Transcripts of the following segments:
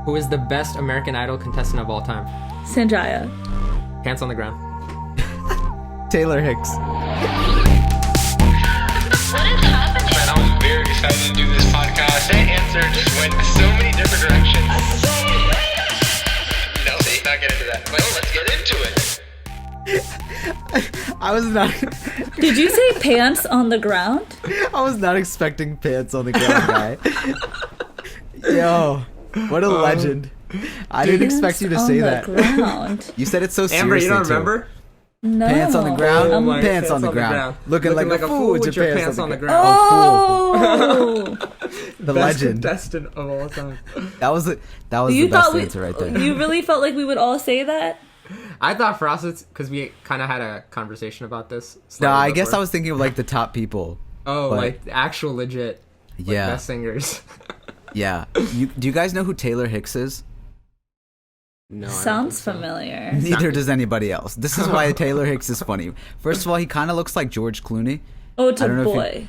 Who is the best American Idol contestant of all time? Sanjaya. Pants on the ground. Taylor Hicks. What is happening? Man, I was very excited to do this podcast. That answer just went so many different directions. No, let's not get into that. Well, let's get into it. I was not. Did you say pants on the ground? I was not expecting pants on the ground, guy. Yo, what a legend! I didn't expect you to say that. Ground. You said it so seriously. Amber, you don't too. remember? No. Pants on the ground. Oh my, pants on the ground. Looking like a fool with your pants on the ground. Oh. The Best legend. contestant of all time. That was the You best thought answer right there. You really felt like we would all say that? I thought for us, it's because we kind of had a conversation about this. No, I guess before. I was thinking of like the top people. Oh, but- like actual legit. Like, Yeah. best singers. Yeah. Do you guys know who Taylor Hicks is? No. I don't Sounds think so. familiar. Neither does anybody else. This is why Taylor Hicks is funny. First of all, he kind of looks like George Clooney. Oh, it's I a don't know if you- boy.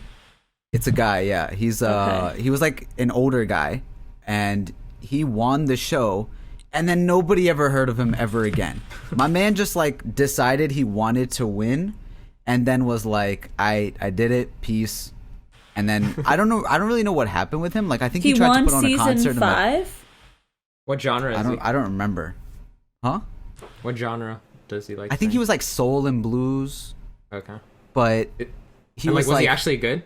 It's a guy, yeah. He's Okay. he was like an older guy, and he won the show, and then nobody ever heard of him ever again. My man just like decided he wanted to win, and then was like, I did it, peace. And then I don't really know what happened with him. Like I think he tried to won put on a concert. season and, like, 5. What genre is he? I don't remember. Huh? What genre does he like? I think he was like soul and blues, Okay. but he And, was was like he actually good?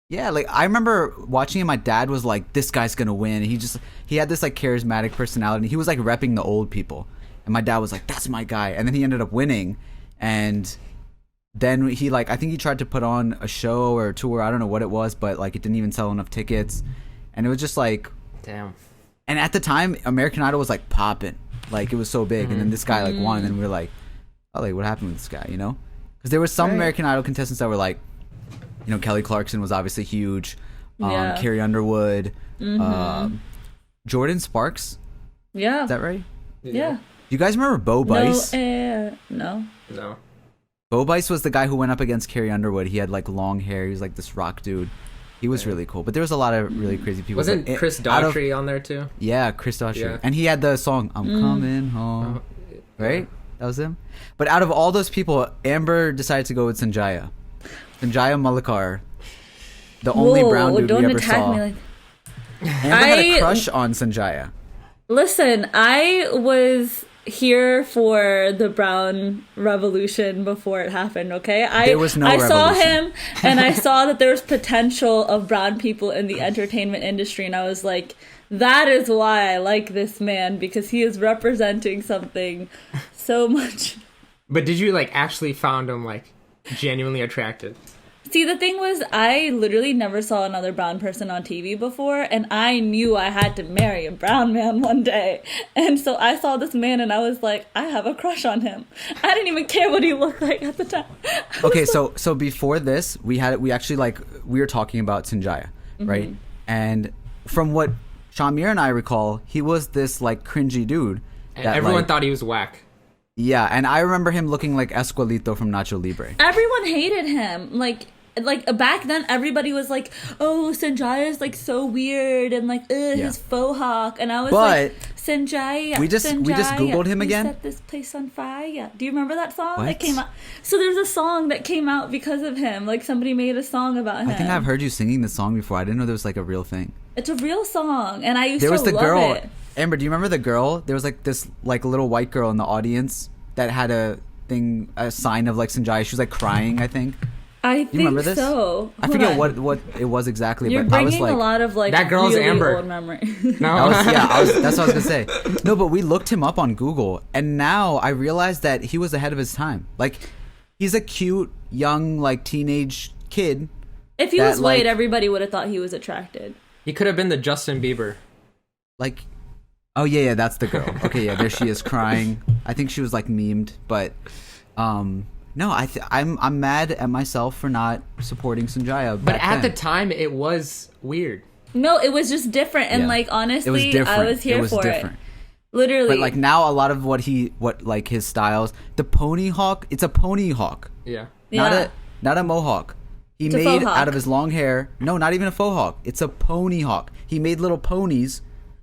yeah, like I remember watching him. My dad was like, "This guy's gonna win." He had this like charismatic personality. He was like repping the old people, and my dad was like, "That's my guy." And then he ended up winning, and then he like I think he tried to put on a show or a tour. I don't know what it was, but like it didn't even sell enough tickets, and it was just like. Damn. And at the time, American Idol was like popping, like it was so big, and then this guy like won, and then we were like, "Oh, like what happened with this guy?" You know? Because there were some Right. American Idol contestants that were like, you know, Kelly Clarkson was obviously huge, Yeah. Carrie Underwood, Jordan Sparks. Yeah. Is that right? Yeah. You guys remember Bo Bice? No air. No. No. Bo Bice was the guy who went up against Carrie Underwood. He had like long hair. He was like this rock dude. He was really cool, but there was a lot of really crazy people. Wasn't But Chris out of- Daughtry on there too? Yeah, Chris Daughtry. Yeah. And he had the song "I'm Coming Home," right? That was him. But out of all those people, Amber decided to go with Sanjaya. Sanjaya Malakar, the only brown dude don't we ever attack saw. me like Amber had a crush on Sanjaya. Listen, I was here for the brown revolution before it happened, okay? There was no I saw revolution. him and I saw that there was potential of brown people in the entertainment industry, and I was like, that is why I like this man, because he is representing something so much. But did you like actually found him like genuinely attractive? See, the thing was, I literally never saw another brown person on TV before, and I knew I had to marry a brown man one day. And so I saw this man, and I was like, I have a crush on him. I didn't even care what he looked like at the time. Okay, so before this, we were talking about Sanjaya, right? And from what Shamir and I recall, he was this like cringy dude. And that, everyone like- thought he was whack. Yeah, and I remember him looking like Esquelito from Nacho Libre. Everyone hated him. Like back then, everybody was like, "Oh, Sanjaya's like so weird," and like, "Ugh, his faux hawk." And I was like, "Sanjaya." we just Googled him you again. Set this place on fire. Do you remember that song What? that came out? So there's a song that came out because of him. Like somebody made a song about him. I think I've heard you singing this song before. I didn't know there was like a real thing. It's a real song, and I used There to was the love girl, it. Amber. Do you remember the girl? There was like this like little white girl in the audience that had a sign of like Sanjaya. She was like crying, I think. I think remember this? so. I Hold forget on. what it was exactly, You're but I was bringing like, a lot of like That girl's really Amber. old memory. No. that's what I was gonna say. No, but we looked him up on Google, and now I realized that he was ahead of his time. Like, he's a cute young like teenage kid. If he That, was white, like- everybody would have thought he was attracted. He could have been the Justin Bieber. Like, oh yeah, that's the girl. Okay, yeah, there she is crying. I think she was like memed, but no, I'm mad at myself for not supporting Sanjaya. But back at then. the time, it was weird. No, it was just different, and Yeah. like it was honestly, different. I was here it was for different. it. Literally, But like now, a lot of what like his styles, the pony hawk, it's a pony hawk, Yeah. Yeah. not a mohawk. He It's a made faux hawk. out of his long hair. No, not even a faux hawk. It's a pony hawk. He made little ponies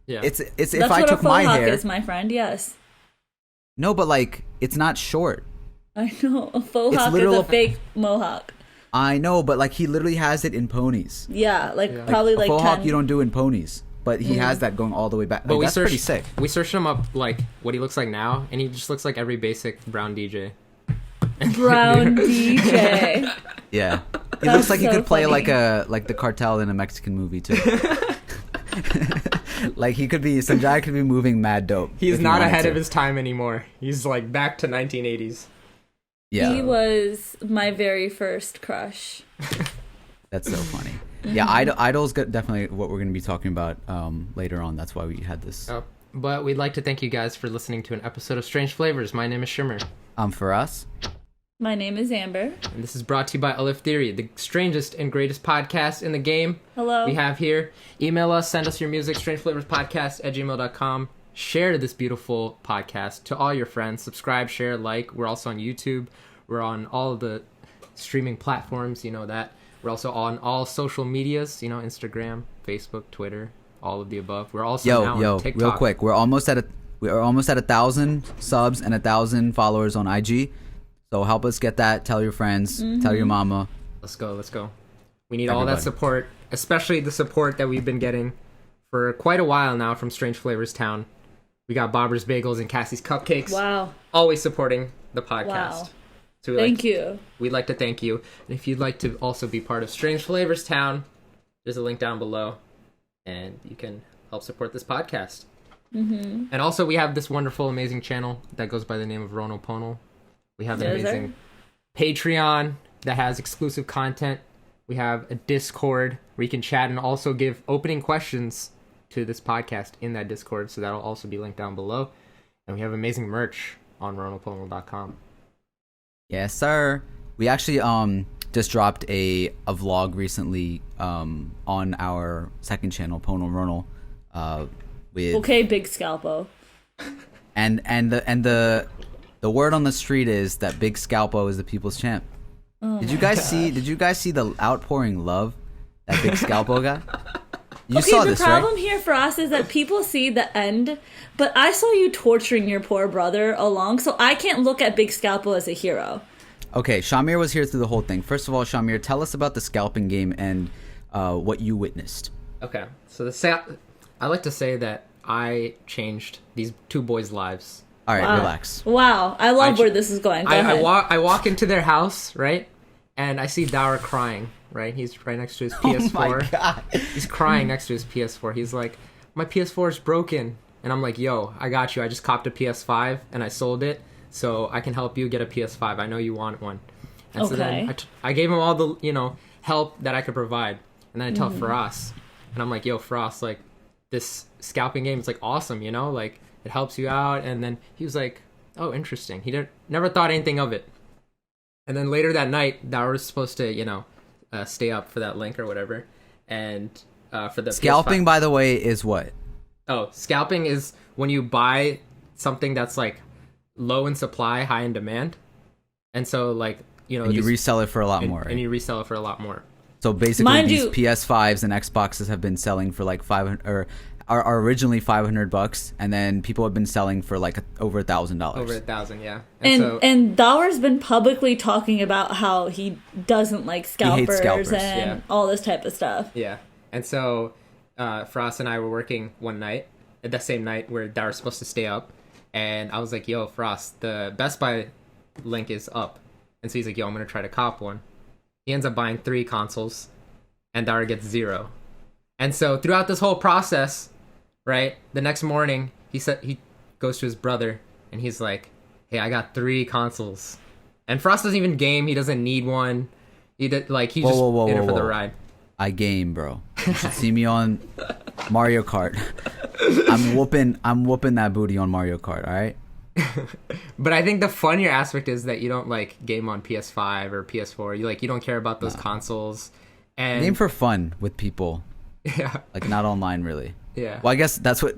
Yeah. It's if That's I what a took faux my hawk hair. is, my friend. Yes. No, but like it's not short. I know. A faux It's hawk is literal- a fake mohawk. I know, but like he literally has it in ponies. Yeah, like Yeah. probably a like faux 10. hawk you don't do in ponies, but he has that going all the way back. But Like, that's pretty sick. We searched him up, like, what he looks like now, and he just looks like every basic brown DJ. Brown DJ. Yeah, he That's looks like he so could play funny. like the cartel in a Mexican movie too. Like he could be, some guy could be moving mad dope. He's if he not wanted ahead to. of his time anymore. He's, like, back to 1980s. Yeah, He was my very first crush. that's so funny. Yeah, Idol's definitely what we're going to be talking about later on. That's why we had this. But we'd like to thank you guys for listening to an episode of Strange Flavors. My name is Shimmer. For us. My name is Amber. And this is brought to you by Alif Theory, the strangest and greatest podcast in the game. Hello. We have here. Email us, send us your music, strangeflavorspodcast@gmail.com. Share this beautiful podcast to all your friends. Subscribe, share, like. We're also on YouTube. We're on all of the streaming platforms, you know that. We're also on all social medias, you know, Instagram, Facebook, Twitter, all of the above. We're also now on TikTok. Real quick, we're almost at 1,000 subs and 1,000 followers on IG. So help us get that. Tell your friends. Tell your mama. Let's go. We need all that Everybody. support, especially the support that we've been getting for quite a while now from Strange Flavors Town. We got Bobber's Bagels and Cassie's Cupcakes. Wow. Always supporting the podcast. Wow. So Thank you. We'd like to thank you. And if you'd like to also be part of Strange Flavors Town, there's a link down below, and you can help support this podcast. And also, we have this wonderful, amazing channel that goes by the name of Rono Pono. We have an Yes, sir. amazing Patreon that has exclusive content. We have a Discord where you can chat and also give opening questions to this podcast in that Discord, so that'll also be linked down below. And we have amazing merch on ronopono.com. Yes, sir. We actually just dropped a vlog recently on our second channel, Pono Ronald. With Okay, Big Scalpo. and the word on the street is that Big Scalpo is the people's champ. Did you guys see the outpouring love that Big Scalpo got? You Okay, saw the this, problem right? here for us is that people see the end, but I saw you torturing your poor brother along, so I can't look at Big Scalpo as a hero. Okay, Shamir was here through the whole thing. First of all, Shamir, tell us about the scalping game and what you witnessed. Okay, so I like to say that I changed these two boys' lives. All right, Wow. relax. Wow, I love where this is going. Go ahead. I walk into their house, right, and I see Dower crying. Right, he's right next to his PS4. Oh my god. He's crying next to his PS4. He's like, "My PS4 is broken," and I'm like, "Yo, I got you. I just copped a PS5 and I sold it, so I can help you get a PS5. I know you want one." And so then Okay. I gave him all the help that I could provide, and then I tell Frost, and I'm like, "Yo, Frost, like this scalping game is like awesome, like it helps you out." And then he was like, "Oh, interesting." He never thought anything of it. And then later that night, Dower was supposed to stay up for that link or whatever, and for the Scalping, PS5. by the way, is what? Oh, scalping is when you buy something that's like low in supply, high in demand, and so like And you resell it for a lot more. and you resell it for a lot more. So basically, Mind these you- PS5s and Xboxes have been selling for like 500, or are originally $500, and then people have been selling for like over $1,000. Over 1,000, yeah. And Dower's been publicly talking about how he doesn't like scalpers, scalpers, and all this type of stuff. Yeah. And so Frost and I were working one night, that same night where Dower's supposed to stay up, and I was like, "Yo, Frost, the Best Buy link is up." And so he's like, "Yo, I'm gonna try to cop one." He ends up buying 3 consoles, and Dower gets 0. And so throughout this whole process, right, the next morning he goes to his brother and he's like, "Hey, I got 3 consoles." And Frost doesn't even game. He doesn't need one. He's just in it for the ride. I game, bro. You should see me on Mario Kart. I'm whooping that booty on Mario Kart. All right. But I think the funnier aspect is that you don't like game on PS5 or PS4. You don't care about those consoles. And Game for fun with people, yeah, like not online really. yeah. Well, I guess that's what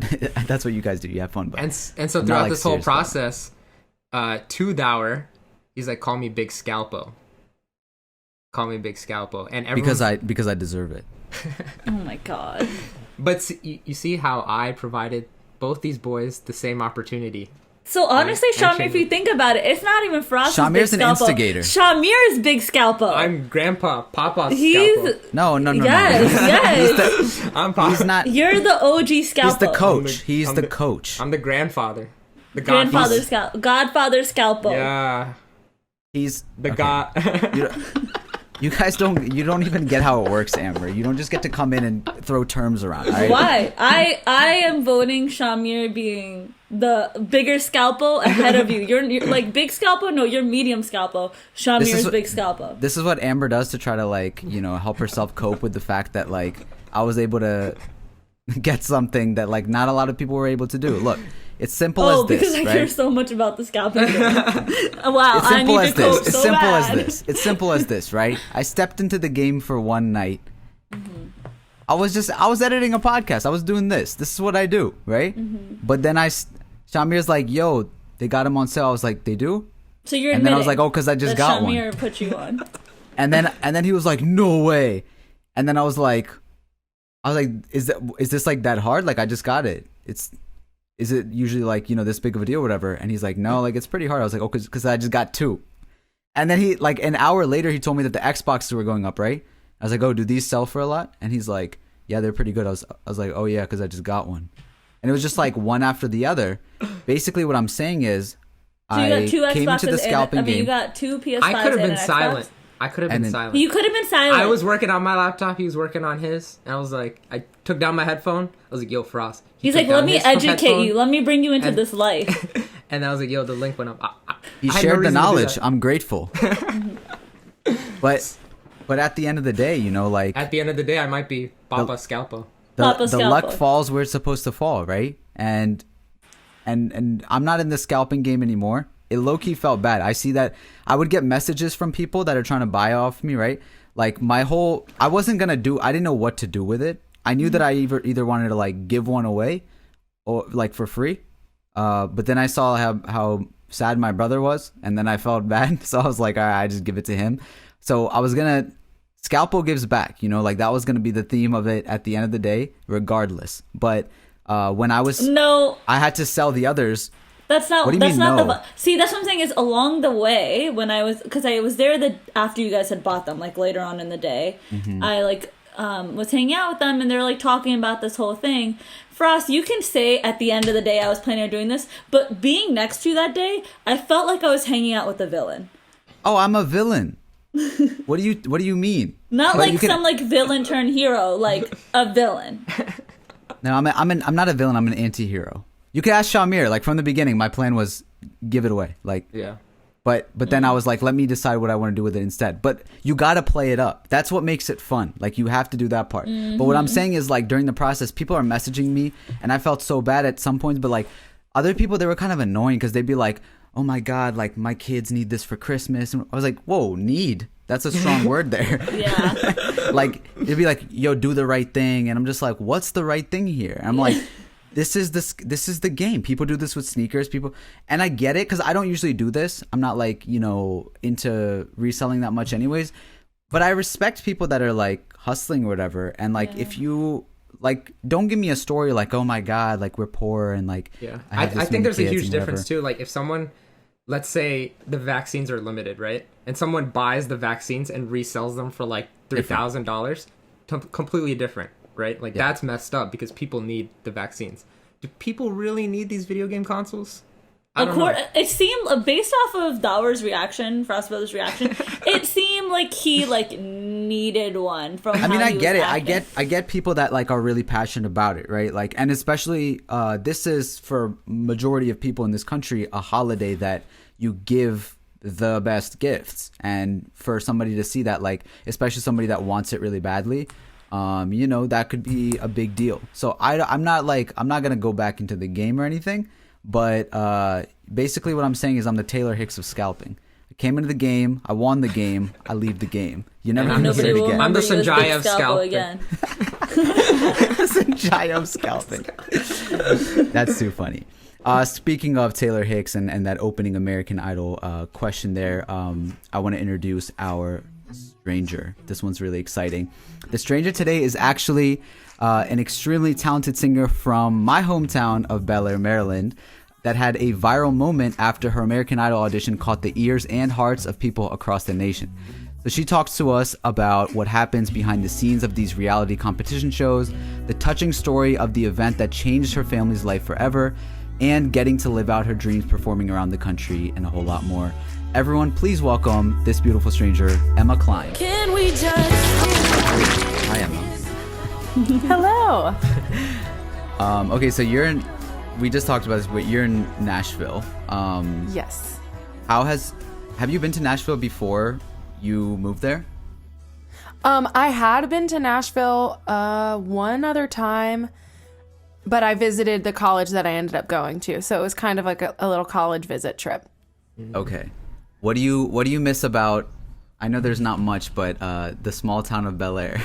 you guys do. You have fun, but And so not, throughout like, this whole serious fun. process, to Dower, he's like, "Call me Big Scalpo. Call me Big Scalpo." And everyone, because I deserve it. Oh my god. But you see how I provided both these boys the same opportunity. So honestly, And Shamir, change if you think about it, it's not even Frost's Big Shamir's an Scalpo. instigator. Shamir's Big Scalpo. I'm Grandpa, Papa's He's Scalpo. No. yes, yes. I'm Papa. He's not. You're the OG Scalpo. He's the coach. He's I'm the coach. I'm the grandfather. The Grandfather godfather. Godfather Scalpo. Yeah. He's The okay. god. You guys don't. You don't even get how it works, Amber. You don't just get to come in and throw terms around. All right? Why? I am voting Shamir being the bigger Scalpo ahead of you. You're like Big Scalpo. No, you're medium Scalpo. Shamir's what- Big Scalpo. This is what Amber does to try to like help herself cope with the fact that like I was able to get something that like not a lot of people were able to do. Look, it's simple as this, because I right? care so much about the scalping game. Wow, It's I simple need as to cope this. so It's simple bad. as this. It's simple as this, right? I stepped into the game for one night. Mm-hmm. I was editing a podcast. I was doing this. This is what I do, right? Mm-hmm. But then Shamir's like, "Yo, they got him on sale." I was like, "They do?" So you're And then I was admitting like, "Oh, because I just that got Shamir one." put you on. And then he was like, "No way." And then I was like, "Is this like that hard? Like I just got it. Is it usually like this big of a deal or whatever?" And he's like, "No, like it's pretty hard." I was like, "Oh, because I just got two." And then he like an hour later he told me that the Xboxes were going up, right? I was like, "Oh, do these sell for a lot?" And he's like, "Yeah, they're pretty good." I was like, "Oh yeah, because I just got one." And it was just like one after the other. Basically, what I'm saying is, So you got two came into the Xboxes scalping and you game. got two PS5s I could have and been an Xbox? silent. I could have And been then- silent. You could have been silent. I was working on my laptop. He was working on his. And I was like, I took down my headphone. I was like, "Yo, Frost." He He's took like, "Let down me his educate headphone, you. Let me bring you into and- this life." And I was like, "Yo, the link went up." He I had no shared the reason to do knowledge. that. I'm grateful. But at the end of the day, like At the end of the day, I might be Papa Scalpo. Papa the Scalpo. luck falls where it's supposed to fall, right? And I'm not in the scalping game anymore. It low-key felt bad. I see that I would get messages from people that are trying to buy off me, right? Like I wasn't gonna I didn't know what to do with it. I knew that I either wanted to like give one away or like for free. But then I saw how sad my brother was, and then I felt bad. So I was like, all right, I just give it to him. So I was gonna Scalpo gives back, like that was gonna be the theme of it at the end of the day, regardless. But when I had to sell the others. That's not. What do you that's mean, not no? the. See, that's what I'm saying. Is along the way when I was, because I was there after you guys had bought them, like later on in the day, Mm-hmm. I like was hanging out with them, and they're like talking about this whole thing. Frost, you can say at the end of the day I was planning on doing this, but being next to you that day, I felt like I was hanging out with the villain. Oh, I'm a villain. What do you mean? Not But like you can- some like villain turned hero, like a villain. No, I'm not a villain. I'm an anti-hero. You can ask Shamir. Like from the beginning, my plan was give it away. Like, Yeah. but then I was like, let me decide what I want to do with it instead. But you gotta play it up. That's what makes it fun. Like you have to do that part. But what I'm saying is like during the process, people are messaging me, and I felt so bad at some points. But like other people, they were kind of annoying because they'd be like, "Oh my god, like my kids need this for Christmas." And I was like, "Whoa, need? That's a strong word there." Yeah. Like it'd be like, "Yo, do the right thing," and I'm just like, "What's the right thing here?" And I'm like, this is the game. People do this with sneakers. And I get it because I don't usually do this. I'm not like into reselling that much, anyways. But I respect people that are like hustling or whatever. And like if you like, don't give me a story like, "Oh my god, like we're poor and like Yeah. I have this I think many there's a kids," huge and difference whatever. too. Like if someone, let's say the vaccines are limited, right? And someone buys the vaccines and resells them for like $3,000, completely different, right? Like that's messed up because people need the vaccines. Do people really need these video game consoles? I don't know. It seemed, based off of Dower's reaction, Frost Brothers' reaction, it seemed like he like needed one. From I mean, how I he get was it. acting. I get people that like are really passionate about it, right? Like, and especially this is for majority of people in this country a holiday that you give the best gifts, and for somebody to see that, like, especially somebody that wants it really badly, that could be a big deal. So I'm not gonna go back into the game or anything, but basically what I'm saying is I'm the Taylor Hicks of scalping. I came into the game, I won the game, I leave the game. You never And I'm hear the it Nobody will again. I'm the remember you as Sanjay Big of Scalpo scalping. again. Sanjay scalping. That's too funny. Speaking of Taylor Hicks and that opening American Idol question there, I want to introduce our stranger. This one's really exciting. The stranger today is actually an extremely talented singer from my hometown of Bel Air, Maryland, that had a viral moment after her American Idol audition caught the ears and hearts of people across the nation. So she talks to us about what happens behind the scenes of these reality competition shows, the touching story of the event that changed her family's life forever, and getting to live out her dreams performing around the country, and a whole lot more. Everyone, please welcome this beautiful stranger, Emma Klein. Can we just... Hi, Emma. Hello. Okay, so we just talked about this, but you're in Nashville. Yes. Have you been to Nashville before you moved there? I had been to Nashville one other time, but I visited the college that I ended up going to, so it was kind of like a little college visit trip. Okay. What do you miss about, I know there's not much, but the small town of Bel Air?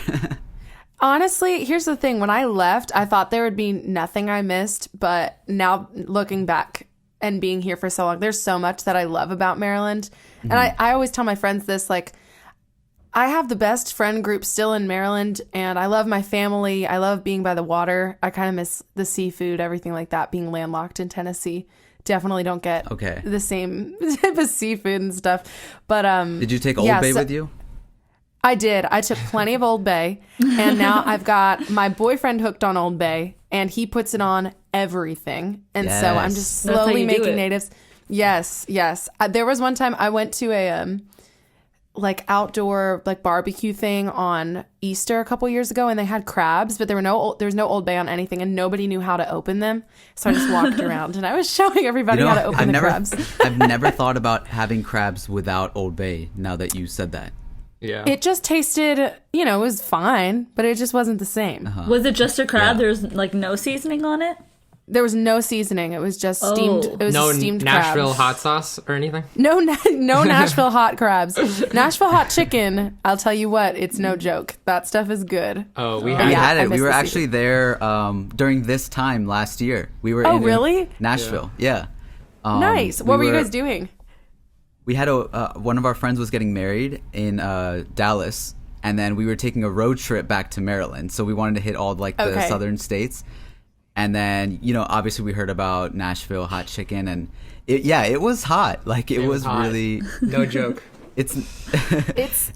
Honestly, here's the thing. When I left, I thought there would be nothing I missed, but now looking back and being here for so long, there's so much that I love about Maryland. Mm-hmm. And I always tell my friends this, like, I have the best friend group still in Maryland, and I love my family. I love being by the water. I kind of miss the seafood, everything like that, being landlocked in Tennessee. Definitely don't get the same type of seafood and stuff. But did you take Old Bay with you? I did. I took plenty of Old Bay, and now I've got my boyfriend hooked on Old Bay, and he puts it on everything. And so I'm just slowly making natives. Yes. There was one time I went to a like outdoor like barbecue thing on Easter a couple years ago, and they had crabs, but there was no Old Bay on anything, and nobody knew how to open them. So I just walked around and I was showing everybody how to open the crabs. I've never thought about having crabs without Old Bay. Now that you said that. Yeah. It just tasted, it was fine, but it just wasn't the same. Uh-huh. Was it just a crab? There's like no seasoning on it? There was no seasoning. It was just steamed. It was no steamed Nashville crabs. hot sauce or anything? No Nashville hot crabs. Nashville hot chicken, I'll tell you what, it's no joke. That stuff is good. Oh, we had it. We were actually there during this time last year. We were in Nashville. Yeah. Nice. What were you guys doing? We had one of our friends was getting married in Dallas, and then we were taking a road trip back to Maryland. So we wanted to hit all like the southern states. And then, obviously we heard about Nashville hot chicken, and it was hot. Like it was hot. Really no joke. It's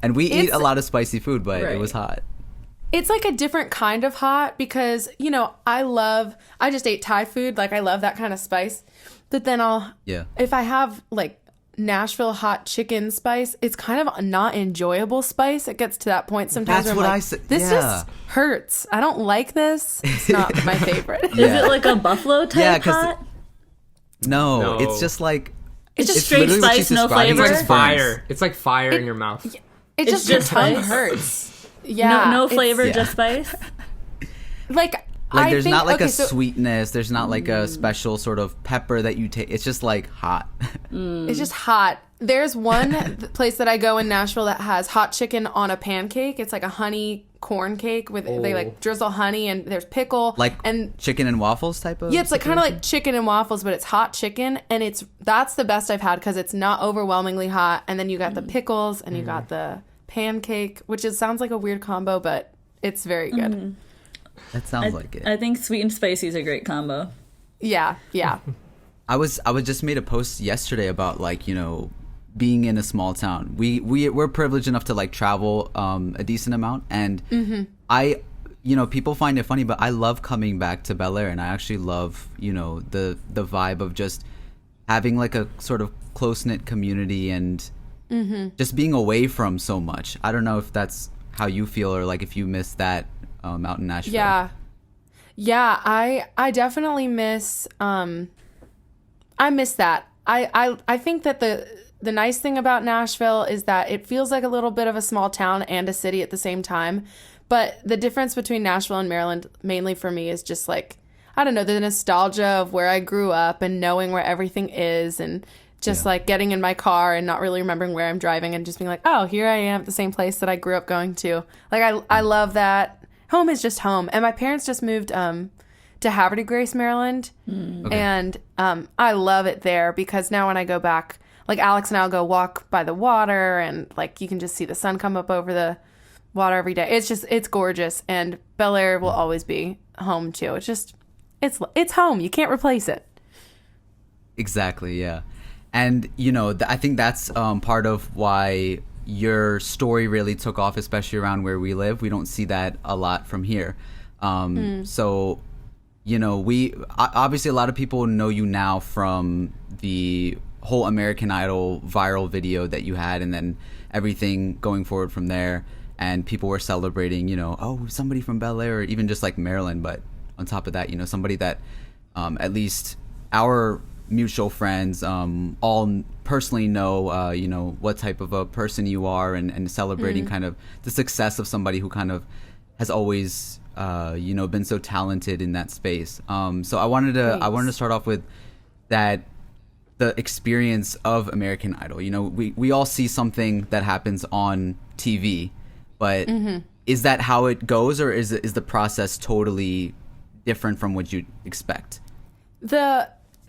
and we eat a lot of spicy food, but it was hot. It's like a different kind of hot because, I just ate Thai food. Like I love that kind of spice. But then if I have like Nashville hot chicken spice, it's kind of a not enjoyable spice. It gets to that point sometimes That's where what I'm like, I said. This just hurts. I don't like this. It's not my favorite. Is it like a buffalo type hot? No, it's just like it's just straight spice, no flavor. It's like fire. It's like fire in your mouth. It's just tongue hurts. Yeah, no flavor, just spice. Like there's not like a sweetness. There's not like a special sort of pepper that you take. It's just like hot. It's just hot. There's one place that I go in Nashville that has hot chicken on a pancake. It's like a honey corn cake with they like drizzle honey and there's pickle and chicken and waffles type of. Yeah, it's like kind of like chicken and waffles, but it's hot chicken, and that's the best I've had because it's not overwhelmingly hot, and then you got the pickles and you got the pancake, which sounds like a weird combo, but it's very good. Mm-hmm. That sounds like it. I think sweet and spicy is a great combo. Yeah. I was just made a post yesterday about like, being in a small town. We're privileged enough to like travel a decent amount, and I people find it funny, but I love coming back to Bel Air, and I actually love, the vibe of just having like a sort of close-knit community and just being away from so much. I don't know if that's how you feel or like if you miss that out in Nashville. Yeah, I definitely miss I miss that. I think that the nice thing about Nashville is that it feels like a little bit of a small town and a city at the same time. But the difference between Nashville and Maryland, mainly for me, is just like, I don't know, the nostalgia of where I grew up and knowing where everything is, and just like getting in my car and not really remembering where I'm driving and just being like, oh, here I am at the same place that I grew up going to. Like I love that. Home is just home. And my parents just moved to Haverty Grace, Maryland. And I love it there because now when I go back, like Alex and I'll go walk by the water, and like you can just see the sun come up over the water every day. It's gorgeous, and Bel Air will always be home too. It's home. You can't replace it. Exactly, yeah. And, you know, I think that's part of why your story really took off, especially around where we live. We don't see that a lot from here. So, you know, obviously a lot of people know you now from the whole American Idol viral video that you had, and then everything going forward from there. And people were celebrating, you know, oh, somebody from Bel Air, or even just like Maryland. But on top of that, you know, somebody that at least our mutual friends all personally know, you know, what type of a person you are, and celebrating kind of the success of somebody who kind of has always, you know, been so talented in that space. So I wanted to start off with that, the experience of American Idol. You know, we all see something that happens on TV, but is that how it goes, or is the process totally different from what you'd expect?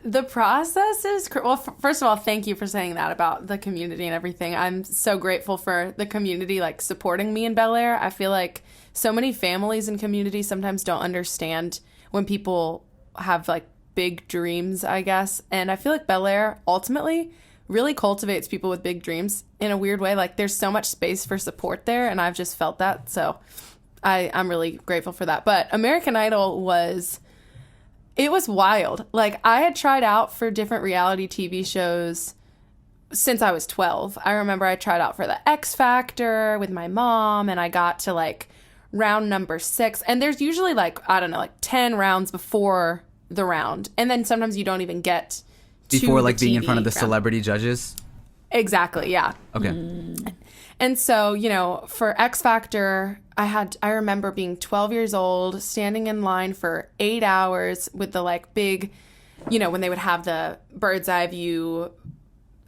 The process is, well, first of all, thank you for saying that about the community and everything. I'm so grateful for the community, like, supporting me in Bel Air. I feel like so many families and communities sometimes don't understand when people have, like, big dreams, I guess. And I feel like Bel Air ultimately really cultivates people with big dreams in a weird way. Like, there's so much space for support there, and I've just felt that. So I'm really grateful for that. But American Idol was wild. Like, I had tried out for different reality TV shows since I was 12. I remember I tried out for the X Factor with my mom, and I got to like round number 6. And there's usually like, I don't know, like 10 rounds before the round. And then sometimes you don't even get before like being in TV front of the round. Celebrity judges. Exactly. Yeah. Okay. And so, you know, for X Factor, I remember being 12 years old, standing in line for 8 hours with the like big, you know, when they would have the bird's eye view,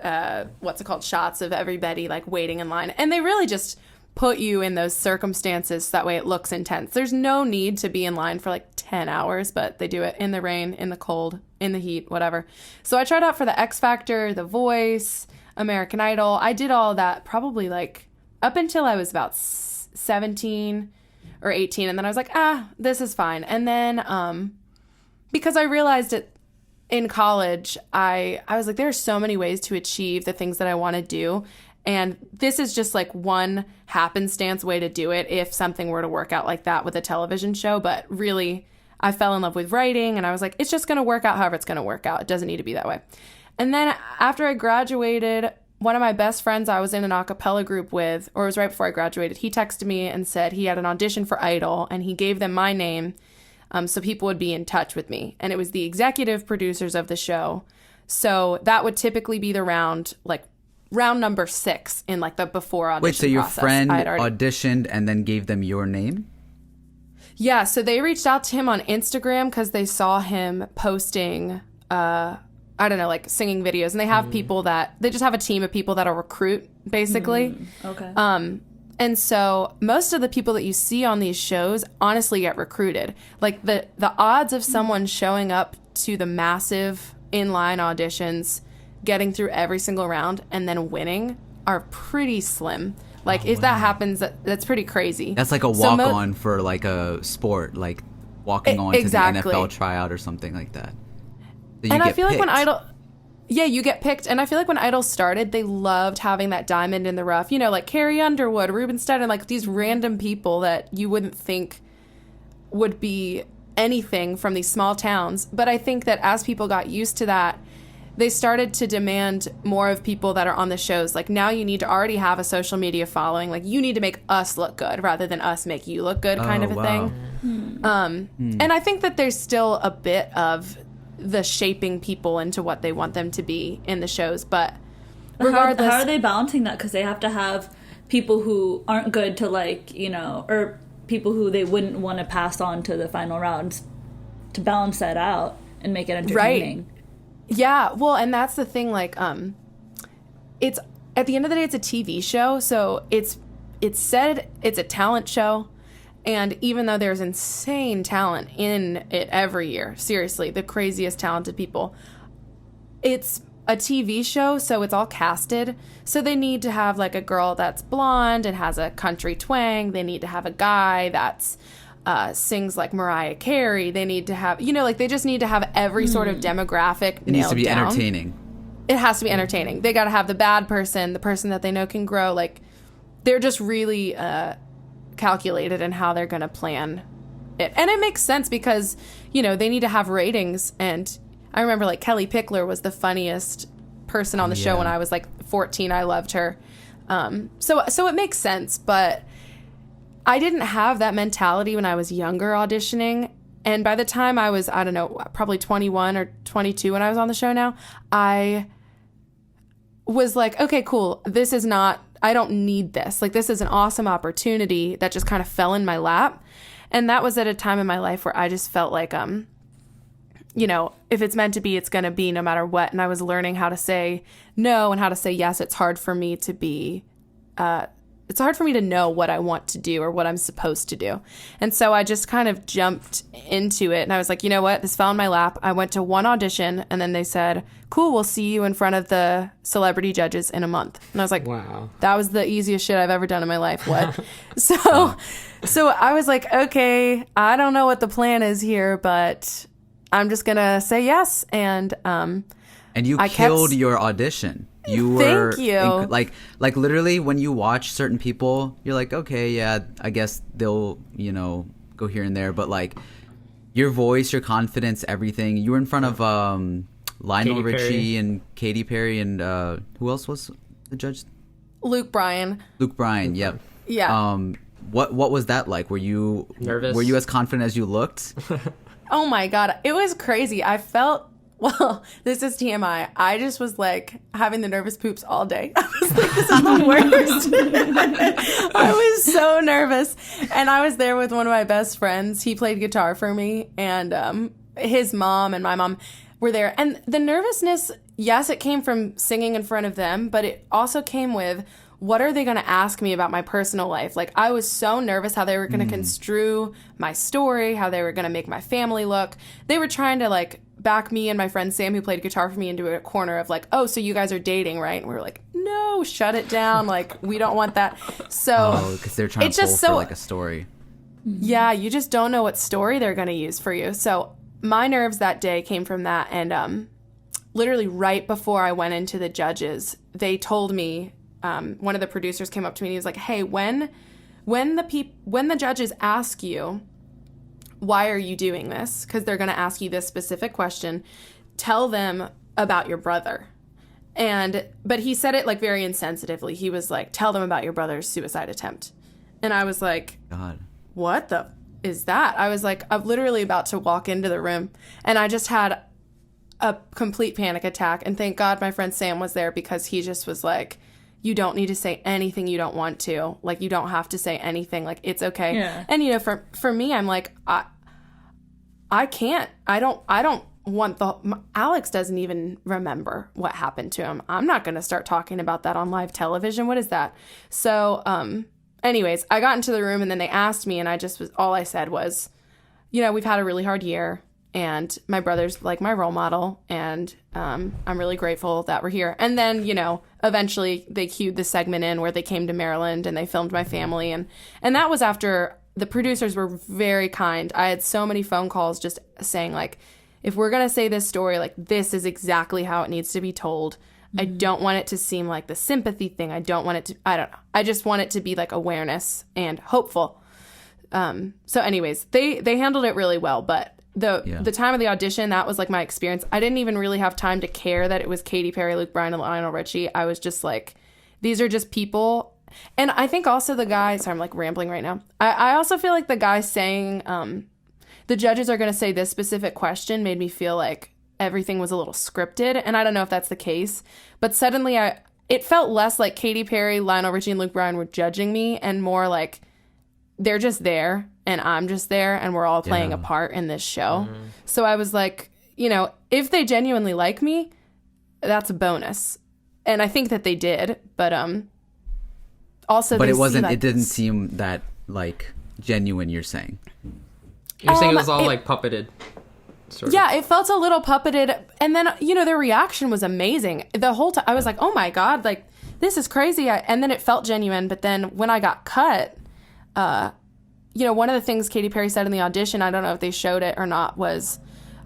shots of everybody like waiting in line. And they really just put you in those circumstances so that way it looks intense. There's no need to be in line for like 10 hours, but they do it in the rain, in the cold, in the heat, whatever. So I tried out for the X Factor, The Voice, American Idol. I did all that probably like up until I was about 17 or 18. And then I was like, this is fine. And then because I realized it in college, I was like, there are so many ways to achieve the things that I want to do. And this is just like one happenstance way to do it if something were to work out like that with a television show. But really, I fell in love with writing, and I was like, it's just going to work out however it's going to work out. It doesn't need to be that way. And then after I graduated, one of my best friends I was in an a cappella group with, or it was right before I graduated, he texted me and said he had an audition for Idol, and he gave them my name so people would be in touch with me. And it was the executive producers of the show. So that would typically be the round number 6 in like the before audition Wait, so your process. friend auditioned and then gave them your name? Yeah, so they reached out to him on Instagram because they saw him posting, I don't know, like singing videos. And they have people they just have a team of people that'll recruit, basically. Okay. And so most of the people that you see on these shows honestly get recruited. Like the odds of someone showing up to the massive inline auditions, getting through every single round, and then winning are pretty slim. Like, if that happens, that's pretty crazy. That's like a walk-on for like a sport, like walking on exactly. to the NFL tryout or something like that. So and I feel like when Idol... Yeah, you get picked. And I feel like when Idol started, they loved having that diamond in the rough. You know, like Carrie Underwood, Ruben Studdard, like these random people that you wouldn't think would be anything from these small towns. But I think that as people got used to that, they started to demand more of people that are on the shows. Like, now you need to already have a social media following. Like, you need to make us look good rather than us make you look good kind of a thing. And I think that there's still a bit of the shaping people into what they want them to be in the shows. But regardless... How are they balancing that? Because they have to have people who aren't good to, like, you know, or people who they wouldn't want to pass on to the final rounds to balance that out and make it entertaining. Right. Yeah, well, and that's the thing, like, it's, at the end of the day, it's a TV show, so it's said it's a talent show, and even though there's insane talent in it every year, seriously, the craziest talented people, it's a TV show, so it's all casted. So they need to have like a girl that's blonde and has a country twang. They need to have a guy that's sings like Mariah Carey. They need to have, like they just need to have every sort of demographic. It needs to be down. entertaining. It has to be entertaining. They got to have the bad person, the person that they know can grow. Like they're just really calculated in how they're going to plan it. And it makes sense because, they need to have ratings. And I remember like Kelly Pickler was the funniest person on the show when I was like 14. I loved her. So it makes sense, but I didn't have that mentality when I was younger auditioning. And by the time I was, I don't know, probably 21 or 22 when I was on the show now, I was like, okay, cool. This is not, I don't need this. Like, this is an awesome opportunity that just kind of fell in my lap. And that was at a time in my life where I just felt like, if it's meant to be, it's going to be no matter what. And I was learning how to say no and how to say yes. It's hard for me to be, it's hard for me to know what I want to do or what I'm supposed to do. And so I just kind of jumped into it. And I was like, you know what? This fell in my lap. I went to one audition and then they said, cool, we'll see you in front of the celebrity judges in a month. And I was like, wow, that was the easiest shit I've ever done in my life. What? So I was like, okay, I don't know what the plan is here, but I'm just going to say yes. And you killed your audition. You were, thank you. Like literally when you watch certain people, you're like, okay, yeah, I guess they'll, go here and there. But like your voice, your confidence, everything, you were in front of Lionel Richie and Katy Perry and who else was the judge? Luke Bryan, yep. Yeah. What was that like? Were you nervous? Were you as confident as you looked? Oh my God. It was crazy. I felt, well, this is TMI. I just was like having the nervous poops all day. I was like, this is the worst. I was so nervous. And I was there with one of my best friends. He played guitar for me. And his mom and my mom were there. And the nervousness, yes, it came from singing in front of them, but it also came with, what are they going to ask me about my personal life? Like, I was so nervous how they were going to construe my story, how they were going to make my family look. They were trying to, like, back me and my friend Sam, who played guitar for me, into a corner of, like, oh, so you guys are dating, right? And we were like, no, shut it down. Like, we don't want that. So because they're trying to pull for, like, a story. Yeah, you just don't know what story they're going to use for you. So my nerves that day came from that. And literally right before I went into the judges, they told me, one of the producers came up to me and he was like, hey, when the judges ask you, why are you doing this? Because they're going to ask you this specific question. Tell them about your brother. But he said it like very insensitively. He was like, tell them about your brother's suicide attempt. And I was like, God, what the is that? I was like, I'm literally about to walk into the room and I just had a complete panic attack. And thank God my friend Sam was there because he just was like, you don't need to say anything you don't want to. Like, you don't have to say anything. Like, it's okay. Yeah. And, for me, I'm like, I can't. I don't want Alex doesn't even remember what happened to him. I'm not going to start talking about that on live television. What is that? So, anyways, I got into the room and then they asked me and all I said was, we've had a really hard year. And my brother's like my role model, and I'm really grateful that we're here. And then, eventually they cued the segment in where they came to Maryland and they filmed my family. And that was after the producers were very kind. I had so many phone calls just saying, like, if we're going to say this story, like, this is exactly how it needs to be told. Mm-hmm. I don't want it to seem like the sympathy thing. I don't know. I just want it to be like awareness and hopeful. So anyways, they handled it really well, but the time of the audition, that was like my experience. I didn't even really have time to care that it was Katy Perry, Luke Bryan, and Lionel Richie. I was just like, these are just people. And I think also the guy, sorry, I'm like rambling right now. I also feel like the guy saying the judges are going to say this specific question made me feel like everything was a little scripted. And I don't know if that's the case, but suddenly it felt less like Katy Perry, Lionel Richie, and Luke Bryan were judging me and more like they're just there and I'm just there and we're all playing a part in this show. Mm-hmm. So I was like, if they genuinely like me, that's a bonus. And I think that they did, but also but it didn't seem that like genuine, you're saying. You're saying it was all like puppeted sort of. Yeah, it felt a little puppeted. And then, their reaction was amazing. The whole time, I was like, oh my God, like, this is crazy. And then it felt genuine. But then when I got cut, one of the things Katy Perry said in the audition, I don't know if they showed it or not, was,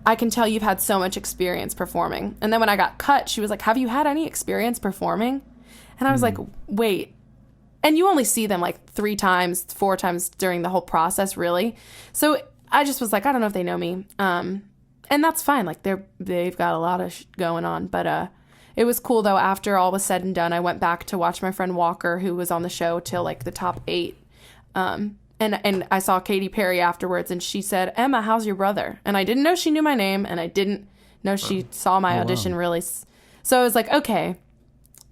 I can tell you've had so much experience performing. And then when I got cut, she was like, have you had any experience performing? And I was like, wait. And you only see them like 3 times, 4 times during the whole process, really. So I just was like, I don't know if they know me. And that's fine. Like they've got a lot of going on. But it was cool though. After all was said and done, I went back to watch my friend Walker, who was on the show till like the top 8. And I saw Katy Perry afterwards, and she said, Emma, how's your brother? And I didn't know she knew my name, and I didn't know she saw my audition really. So I was like, okay,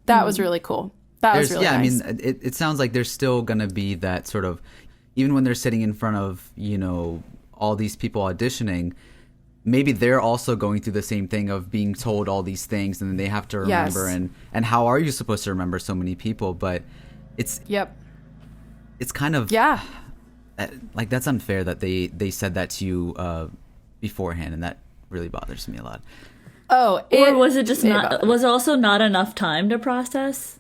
that was really cool. That was really nice. I mean, it sounds like there's still going to be that sort of, even when they're sitting in front of, all these people auditioning, maybe they're also going through the same thing of being told all these things, and then they have to remember. Yes. And how are you supposed to remember so many people? But it's kind of... Yeah. Like, that's unfair that they said that to you beforehand, and that really bothers me a lot. Or was it just not? Was it also not enough time to process?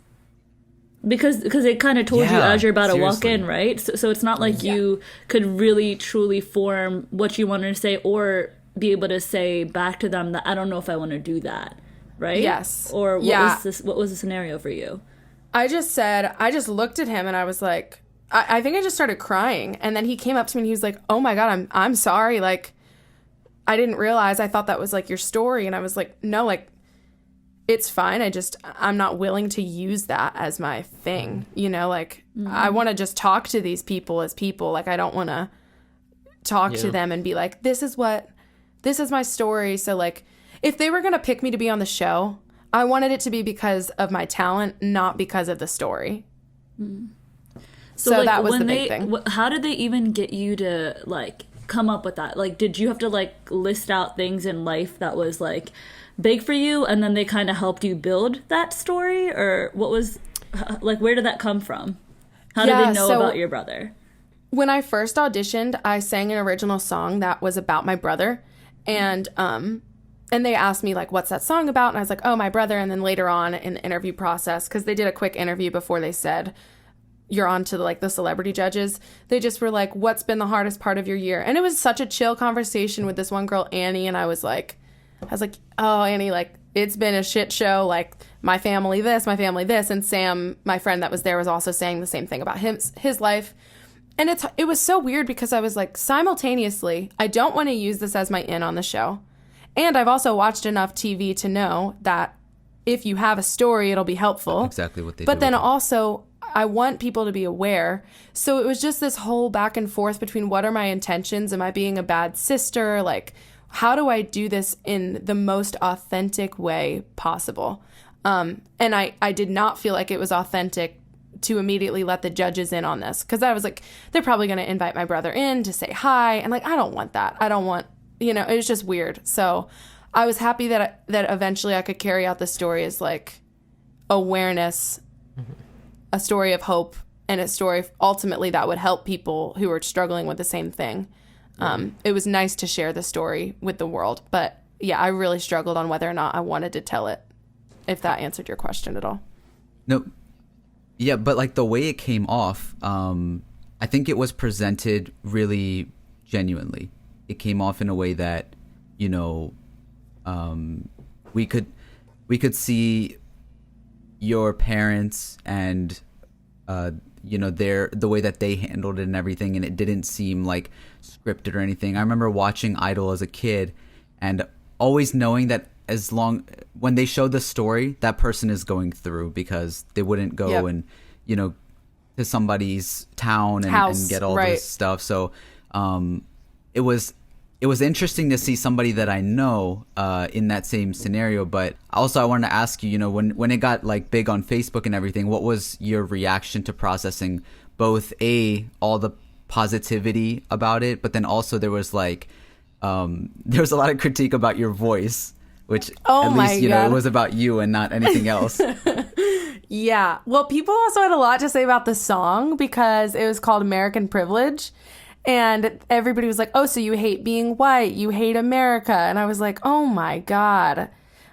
Because it kind of told you as you're about to walk in, right? So it's not like you could really truly form what you wanted to say, or be able to say back to them that I don't know if I want to do that, right? Yes. Or what was the scenario for you? I just looked at him and I was like, I think I just started crying. And then he came up to me and he was like, oh my God, I'm sorry. Like, I didn't realize. I thought that was like your story. And I was like, no, like, it's fine. I'm not willing to use that as my thing. I want to just talk to these people as people. Like, I don't want to talk to them and be like, this is my story. So like, if they were going to pick me to be on the show, I wanted it to be because of my talent, not because of the story. So like, that was the big thing. How did they even get you to like come up with that? Like, did you have to like list out things in life that was like big for you, and then they kind of helped you build that story? Or what was, like, where did that come from? How did they know about your brother? When I first auditioned, I sang an original song that was about my brother, and they asked me like, what's that song about? And I was like, oh, my brother. And then later on in the interview process, because they did a quick interview before they said you're on to the celebrity judges, they just were like, what's been the hardest part of your year? And it was such a chill conversation with this one girl, Annie, and I was like, oh, Annie, like, it's been a shit show, like, my family this, and Sam, my friend that was there, was also saying the same thing about his life. And it was so weird because I was like, simultaneously, I don't want to use this as my in on the show, and I've also watched enough TV to know that if you have a story, it'll be helpful. Exactly what they do. But then also, I want people to be aware. So it was just this whole back and forth between what are my intentions? Am I being a bad sister? Like, how do I do this in the most authentic way possible? And I did not feel like it was authentic to immediately let the judges in on this, because I was like, they're probably going to invite my brother in to say hi. And like, I don't want that. I don't want, it was just weird. So I was happy that eventually I could carry out the story as like awareness, a story of hope, and a story ultimately that would help people who are struggling with the same thing. It was nice to share the story with the world, but yeah, I really struggled on whether or not I wanted to tell it, if that answered your question at all. No. Yeah, but like the way it came off, I think it was presented really genuinely. It came off in a way that, we could see your parents and the way that they handled it and everything, and it didn't seem like scripted or anything. I remember watching Idol as a kid and always knowing that when they showed the story, that person is going through, because they wouldn't go and to somebody's town and get all this stuff. So it was interesting to see somebody that I know in that same scenario. But also I wanted to ask you, when it got like big on Facebook and everything, what was your reaction to processing both all the positivity about it, but then also there was like there was a lot of critique about your voice, which at least it was about you and not anything else. Yeah. Well, people also had a lot to say about the song because it was called American Privilege. And everybody was like, oh, so you hate being white, you hate America. And I was like, oh my God.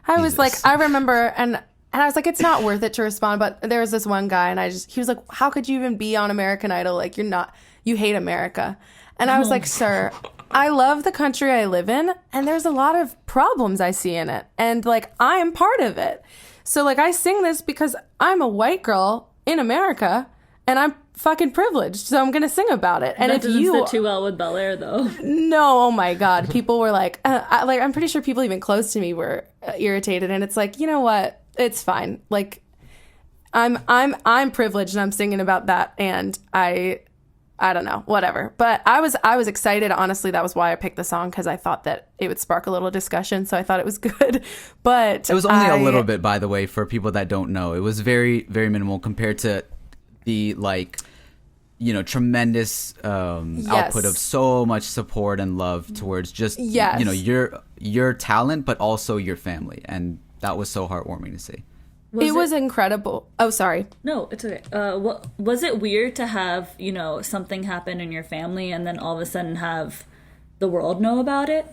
I was like, I remember, and I was like, it's not worth it to respond. But there was this one guy, and he was like, how could you even be on American Idol? Like, you hate America. And I was like, sir, I love the country I live in, and there's a lot of problems I see in it. And like, I'm part of it. So like, I sing this because I'm a white girl in America, and I'm fucking privileged, so I'm gonna sing about it. And that if doesn't you fit too well with Bel Air, though. No, oh my God, people were like, I'm pretty sure people even close to me were irritated, and it's like, you know what? It's fine. Like, I'm privileged, and I'm singing about that, and I don't know, whatever. But I was excited. Honestly, that was why I picked the song, because I thought that it would spark a little discussion. So I thought it was good. But it was only a little bit, by the way, for people that don't know. It was very, very minimal compared to the tremendous output of so much support and love towards just your talent, but also your family, and that was so heartwarming to see. It was incredible. Oh, sorry. No, it's okay. Was it weird to have, something happen in your family and then all of a sudden have the world know about it?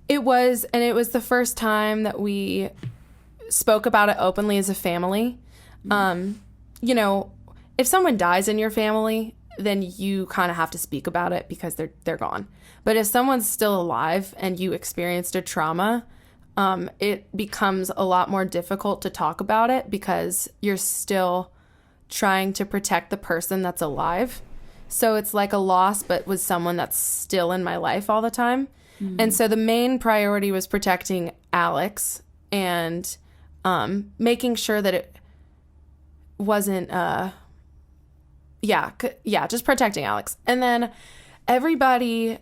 It was, and it was the first time that we spoke about it openly as a family. If someone dies in your family, then you kind of have to speak about it because they're gone. But if someone's still alive and you experienced a trauma, it becomes a lot more difficult to talk about it because you're still trying to protect the person that's alive. So it's like a loss, but with someone that's still in my life all the time. Mm-hmm. And so the main priority was protecting Alex and making sure that it wasn't, just protecting Alex. And then everybody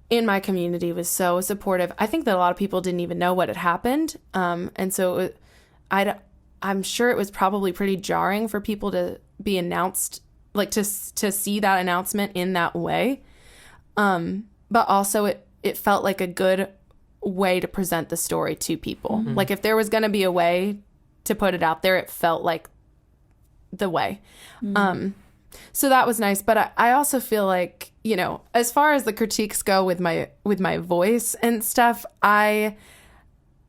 in my community was so supportive. I think that a lot of people didn't even know what had happened. And so I'm sure it was probably pretty jarring for people to be announced, like to see that announcement in that way. But also it felt like a good way to present the story to people. Mm-hmm. Like if there was going to be a way to put it out there, it felt like the way. Mm-hmm. So that was nice. But I also feel like, as far as the critiques go with my voice and stuff, I've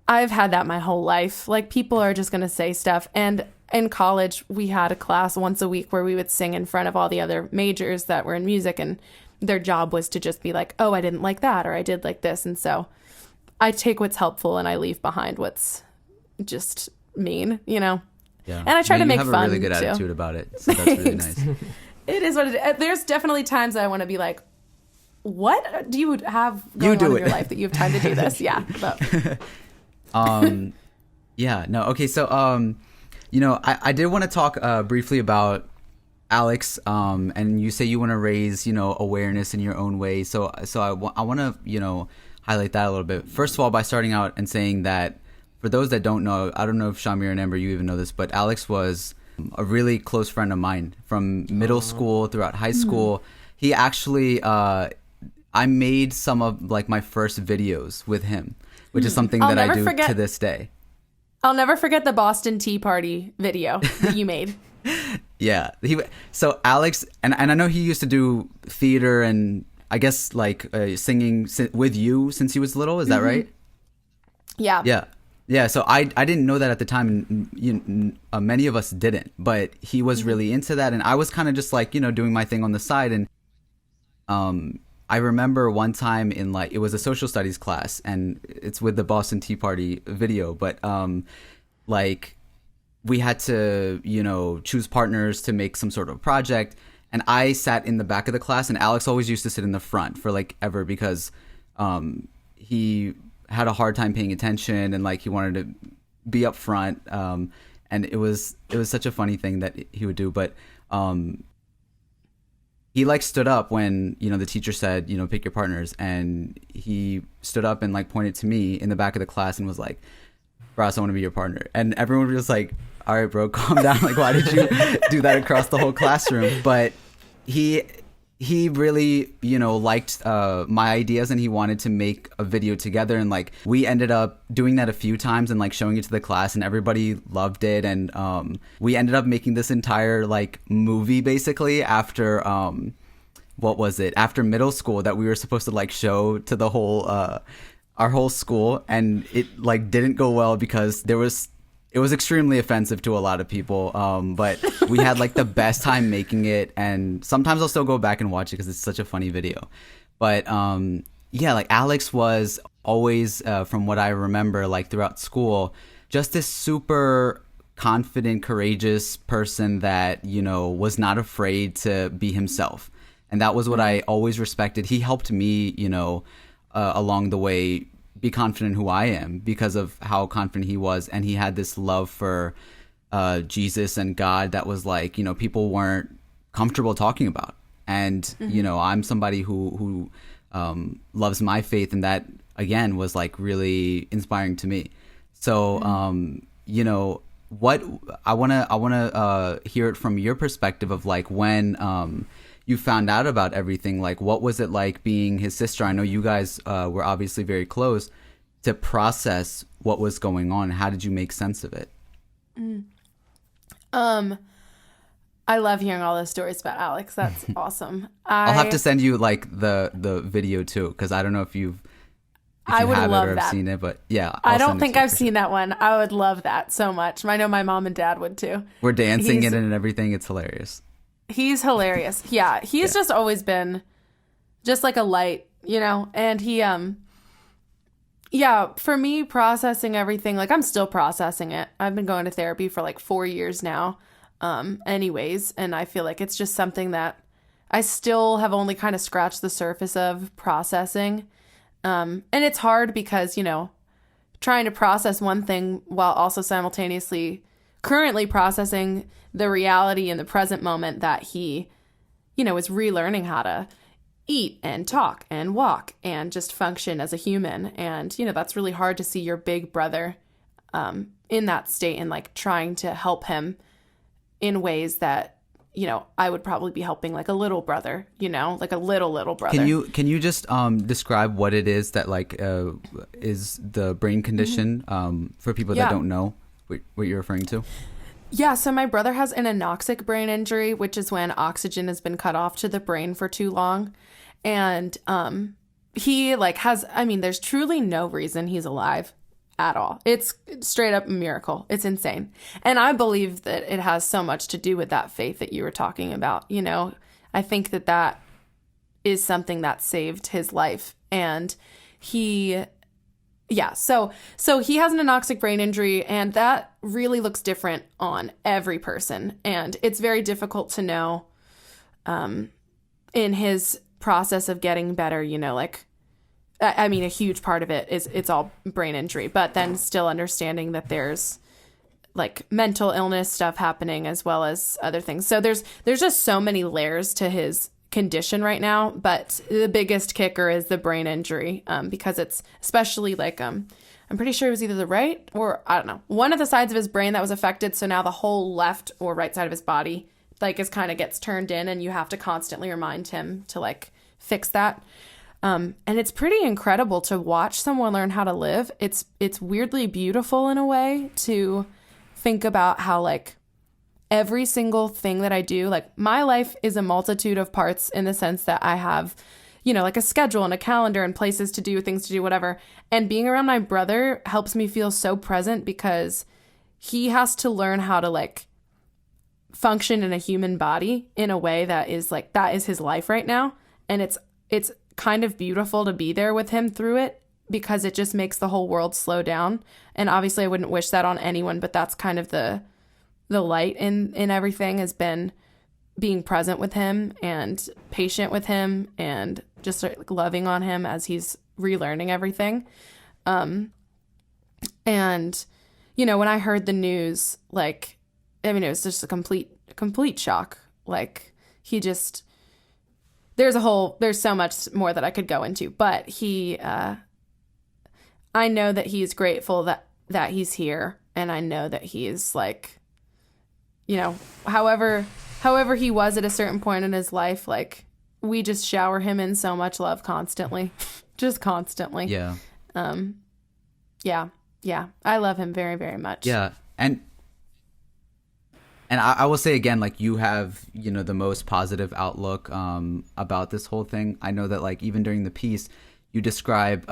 had that my whole life. Like people are just going to say stuff. And in college, we had a class once a week where we would sing in front of all the other majors that were in music. And their job was to just be like, oh, I didn't like that, or I did like this. And so I take what's helpful and I leave behind what's just mean, Yeah. And I try to make fun, too. You have a really good attitude about it, so that's really nice. It is what it is. There's definitely times that I want to be like, what do you have going on in your life that you have time to do this? Yeah. But. Okay. So, I did want to talk briefly about Alex, and you say you want to raise, awareness in your own way. So I want to, highlight that a little bit. First of all, by starting out and saying that for those that don't know, I don't know if Shamir and Amber, you even know this, but Alex was a really close friend of mine from middle school throughout high school. He actually, I made some of like my first videos with him, which is something that I do to this day. I'll never forget the Boston Tea Party video that you made. Yeah. So Alex, and I know he used to do theater and I guess like singing with you since he was little. Is that right? Yeah. Yeah. Yeah, so I didn't know that at the time, and many of us didn't, but he was really into that, and I was kind of just like, doing my thing on the side, and I remember one time in like, it was a social studies class, and it's with the Boston Tea Party video, but like we had to, choose partners to make some sort of project, and I sat in the back of the class, and Alex always used to sit in the front for like ever because he had a hard time paying attention and like he wanted to be up front, and it was such a funny thing that he would do, but he like stood up when the teacher said pick your partners, and he stood up and like pointed to me in the back of the class and was like, Ross, I want to be your partner. And everyone was just like, all right bro, calm down, like why did you do that across the whole classroom? But he really, liked my ideas, and he wanted to make a video together, and like we ended up doing that a few times and like showing it to the class, and everybody loved it, and we ended up making this entire like movie basically after what was it, after middle school that we were supposed to like show to the whole our whole school, and it like didn't go well because it was extremely offensive to a lot of people, but we had like the best time making it, and sometimes I'll still go back and watch it because it's such a funny video. But yeah, like Alex was always, from what I remember, like throughout school, just this super confident, courageous person that, you know, was not afraid to be himself. And that was what I always respected. He helped me, you know, along the way be confident who I am because of how confident he was. And he had this love for Jesus and God that was like, you know, people weren't comfortable talking about. And, you know, I'm somebody who loves my faith, and that, again, was like really inspiring to me. So, you know, what I want to hear it from your perspective of like when you found out about everything. Like, what was it like being his sister? I know you guys were obviously very close, to process what was going on. How did you make sense of it? I love hearing all those stories about Alex. That's awesome. I'll have to send you like the video too, because I don't know if you I would have love it or that. have seen it, but yeah, I don't think I've seen that one. I would love that so much. I know my mom and dad would too. We're dancing in it and everything. It's hilarious. He's hilarious. Yeah, he's just always been just like a light, you know. And he, yeah, for me processing everything, like I'm still processing it. I've been going to therapy for like 4 years now, anyways, and I feel like it's just something that I still have only kind of scratched the surface of processing. And it's hard because, you know, trying to process one thing while also simultaneously currently processing the reality in the present moment that he, you know, is relearning how to eat and talk and walk and just function as a human. And, you know, that's really hard to see your big brother in that state and like trying to help him in ways that, you know, I would probably be helping like a little brother, you know, like a little brother. Can you just describe what it is that like is the brain condition for people that don't know what you're referring to? Yeah, so my brother has an anoxic brain injury, which is when oxygen has been cut off to the brain for too long. And he like has, I mean, there's truly no reason he's alive at all. It's straight up a miracle. It's insane. And I believe that it has so much to do with that faith that you were talking about. You know, I think that that is something that saved his life. And he, yeah, so he has an anoxic brain injury, and that really looks different on every person. And it's very difficult to know in his process of getting better, you know, like, I mean, a huge part of it is it's all brain injury, but then still understanding that there's like mental illness stuff happening as well as other things. So there's just so many layers to his condition right now, but the biggest kicker is the brain injury, because it's especially like, I'm pretty sure it was either the right or I don't know, one of the sides of his brain that was affected. So now the whole left or right side of his body like is kind of gets turned in, and you have to constantly remind him to like fix that. And it's pretty incredible to watch someone learn how to live. It's weirdly beautiful in a way to think about how like every single thing that I do, like my life is a multitude of parts in the sense that I have, you know, like a schedule and a calendar and places to do, things to do, whatever. And being around my brother helps me feel so present because he has to learn how to like function in a human body in a way that is like, that is his life right now. And it's kind of beautiful to be there with him through it because it just makes the whole world slow down. And obviously I wouldn't wish that on anyone, but that's kind of the light in everything has been being present with him and patient with him and just like loving on him as he's relearning everything. And, you know, when I heard the news, like, I mean, it was just a complete shock. Like he just, there's so much more that I could go into, but he, I know that he's grateful that he's here. And I know that he is like, you know, however he was at a certain point in his life, like we just shower him in so much love constantly, just constantly. Yeah. Yeah. I love him very, very much. Yeah. And And I will say again, like, you have, the most positive outlook about this whole thing. I know that, like, even during the piece, you describe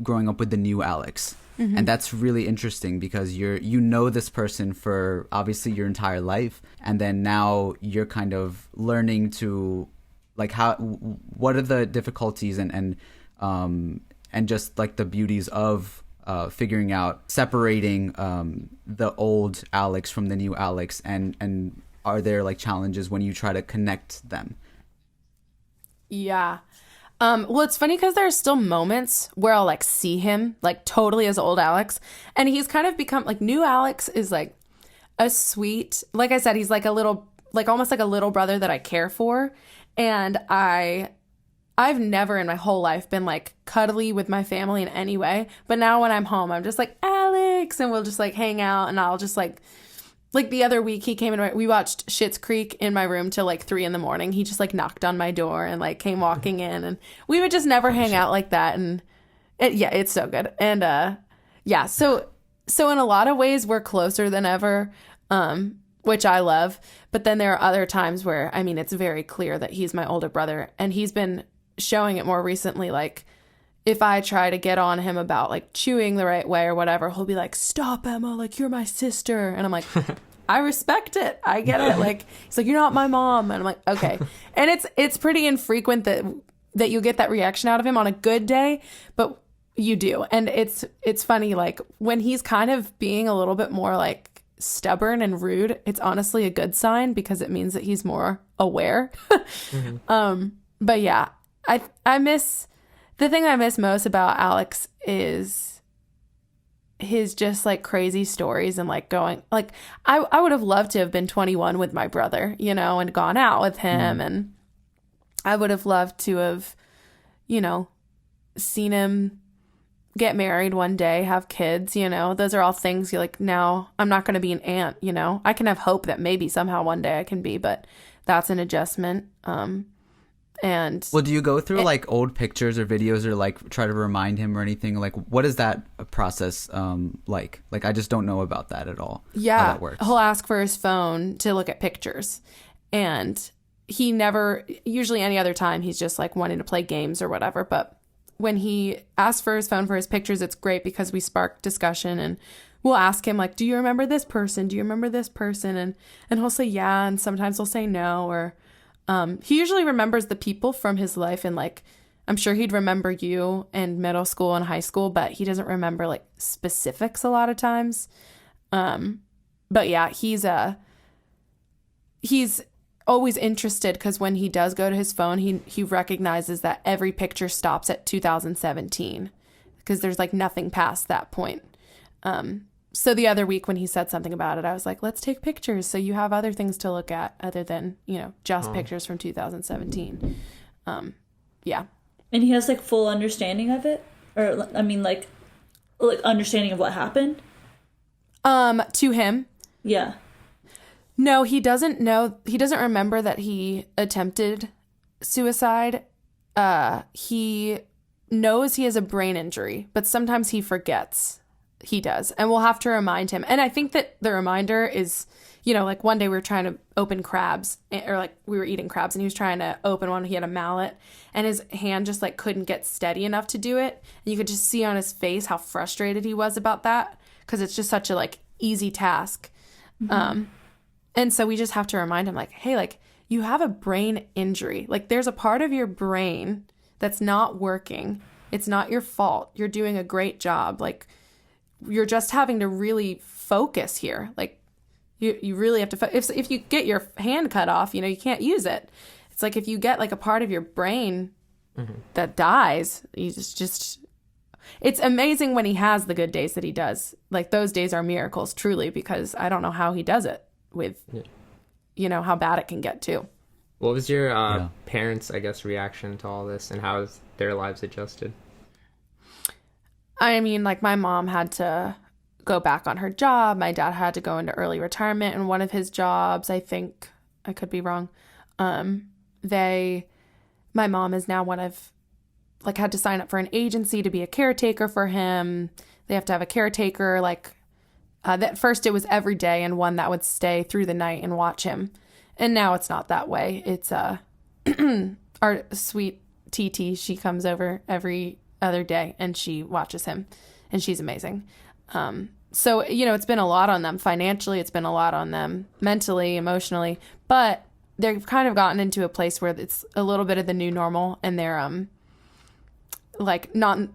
growing up with the new Alex. Mm-hmm. And that's really interesting because you know this person for obviously your entire life. And then now you're kind of learning to, like, what are the difficulties and just, like, the beauties of figuring out separating the old Alex from the new Alex, and are there, like, challenges when you try to connect them? Yeah. Well, it's funny because there are still moments where I'll, like, see him, like, totally as old Alex, and he's kind of become, like, new Alex is, like, a sweet, like I said, he's like a little, like, almost like a little brother that I care for, and I've never in my whole life been, like, cuddly with my family in any way. But now when I'm home, I'm just like, Alex, and we'll just, like, hang out, and I'll just, like the other week he came in, we watched Schitt's Creek in my room till, like, 3 a.m. He just, like, knocked on my door and, like, came walking in, and we would just never hang out like that. And it's so good. And yeah, so in a lot of ways we're closer than ever, which I love. But then there are other times where, I mean, it's very clear that he's my older brother, and he's been showing it more recently. Like, if I try to get on him about, like, chewing the right way or whatever, he'll be like, stop, Emma, like, you're my sister. And I'm like, I respect it, I get it. Like, he's like, you're not my mom. And I'm like, okay. And it's pretty infrequent that you get that reaction out of him on a good day, but you do. And it's funny, like, when he's kind of being a little bit more, like, stubborn and rude, it's honestly a good sign because it means that he's more aware. Mm-hmm. But yeah, I miss, the thing I miss most about Alex is his just, like, crazy stories and, like, going, like, I would have loved to have been 21 with my brother, and gone out with him. Mm. And I would have loved to have, seen him get married one day, have kids, those are all things you're like, now I'm not going to be an aunt, I can have hope that maybe somehow one day I can be, but that's an adjustment. And well, do you go through, like, old pictures or videos, or, like, try to remind him or anything? Like, what is that process like? Like, I just don't know about that at all. Yeah, how that works. He'll ask for his phone to look at pictures, and he never, usually any other time, he's just, like, wanting to play games or whatever. But when he asks for his phone for his pictures, it's great because we spark discussion, and we'll ask him, like, do you remember this person? Do you remember this person? And he'll say yeah, and sometimes he'll say no, or he usually remembers the people from his life, and, like, I'm sure he'd remember you in middle school and high school, but he doesn't remember, like, specifics a lot of times. But yeah, he's always interested because when he does go to his phone, he recognizes that every picture stops at 2017 because there's, like, nothing past that point. So the other week when he said something about it, I was like, let's take pictures so you have other things to look at other than, just pictures from 2017. Yeah. And he has, like, full understanding of it? Or, I mean, like understanding of what happened? To him? Yeah. No, he doesn't know. He doesn't remember that he attempted suicide. He knows he has a brain injury, but sometimes he forgets. He does. And we'll have to remind him. And I think that the reminder is, like, one day we were trying to open crabs, or, like, we were eating crabs, and he was trying to open one. He had a mallet, and his hand just, like, couldn't get steady enough to do it. And you could just see on his face how frustrated he was about that because it's just such a, like, easy task. Mm-hmm. And so we just have to remind him, like, hey, like, you have a brain injury. Like, there's a part of your brain that's not working. It's not your fault. You're doing a great job. Like, you're just having to really focus here. Like, you really have to if you get your hand cut off, you can't use it. It's like if you get, like, a part of your brain that dies, you just it's amazing when he has the good days that he does. Like, those days are miracles, truly, because I don't know how he does it with how bad it can get too. What was your parents', I guess, reaction to all this, and how has their lives adjusted? I mean, like, my mom had to go back on her job. My dad had to go into early retirement in one of his jobs. I think, I could be wrong. My mom is now had to sign up for an agency to be a caretaker for him. They have to have a caretaker, like, At first it was every day and one that would stay through the night and watch him. And now it's not that way. It's our sweet TT. She comes over every other day and she watches him, and she's amazing. So, it's been a lot on them financially. It's been a lot on them mentally, emotionally, but they've kind of gotten into a place where it's a little bit of the new normal, and they're,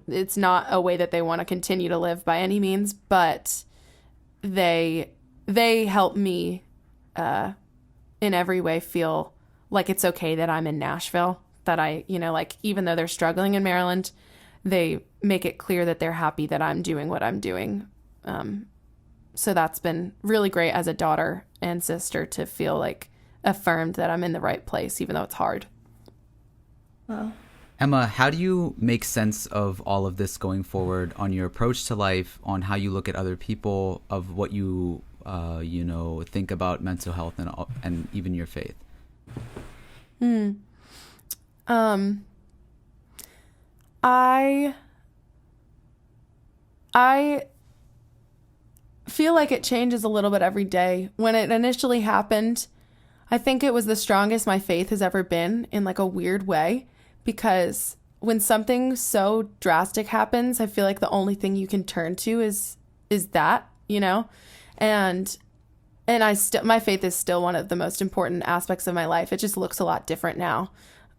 it's not a way that they want to continue to live by any means, but they help me, in every way feel like it's okay that I'm in Nashville, that I, even though they're struggling in Maryland, they make it clear that they're happy that I'm doing what I'm doing. So that's been really great as a daughter and sister to feel like affirmed that I'm in the right place, even though it's hard. Wow. Emma, how do you make sense of all of this going forward, on your approach to life, on how you look at other people, of what you, think about mental health and even your faith? I feel like it changes a little bit every day. When it initially happened, I think it was the strongest my faith has ever been, in like a weird way, because when something so drastic happens, I feel like the only thing you can turn to is that, and my faith is still one of the most important aspects of my life. It just looks a lot different now,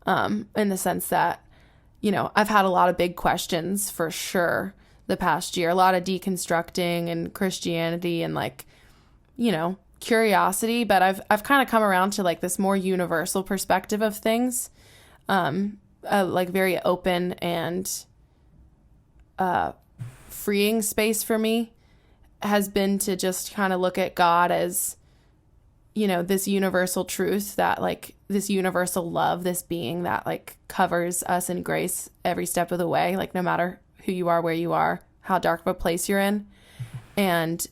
in the sense that, I've had a lot of big questions for sure the past year, a lot of deconstructing and Christianity and curiosity, but I've kind of come around to like this more universal perspective of things, very open and freeing space for me has been to just kind of look at God as, this universal truth, that this universal love, this being that covers us in grace every step of the way, no matter who you are, where you are, how dark of a place you're in. And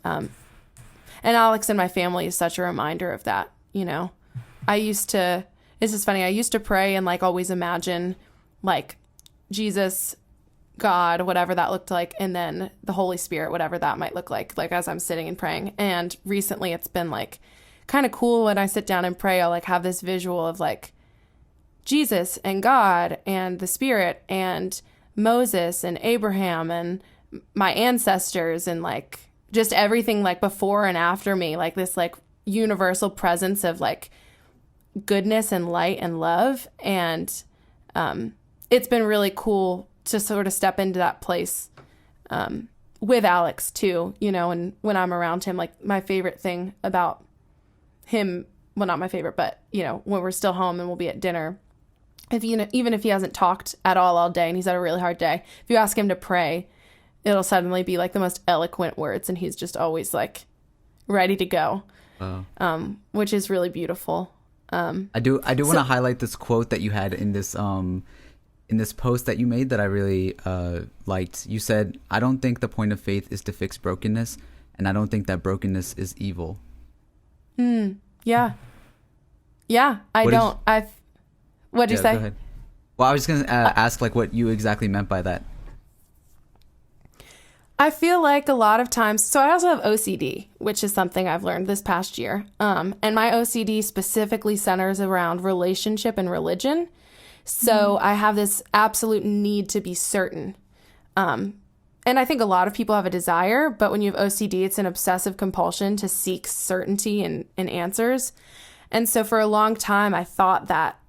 Alex and my family is such a reminder of that. This is funny. I used to pray and always imagine Jesus, God, whatever that looked like, and then the Holy Spirit, whatever that might look like as I'm sitting and praying. And recently it's been kind of cool when I sit down and pray. I'll have this visual of Jesus and God and the Spirit and Moses and Abraham and my ancestors and just everything before and after me, this universal presence of goodness and light and love. And it's been really cool to sort of step into that place with Alex too, and when I'm around him. My favorite thing about him, well, not my favorite, but when we're still home and we'll be at dinner, even if he hasn't talked at all day and he's had a really hard day, if you ask him to pray, it'll suddenly be the most eloquent words, and he's just always ready to go. Wow. Which is really beautiful. I do want to highlight this quote that you had in this post that you made that I really liked. You said, "I don't think the point of faith is to fix brokenness, and I don't think that brokenness is evil." Yeah. I don't. What'd you say? Go ahead. Well, I was just gonna ask what you exactly meant by that. I feel like a lot of times, so I also have OCD, which is something I've learned this past year. And my OCD specifically centers around relationship and religion. So I have this absolute need to be certain. And I think a lot of people have a desire, but when you have OCD, it's an obsessive compulsion to seek certainty and answers. And so for a long time, I thought that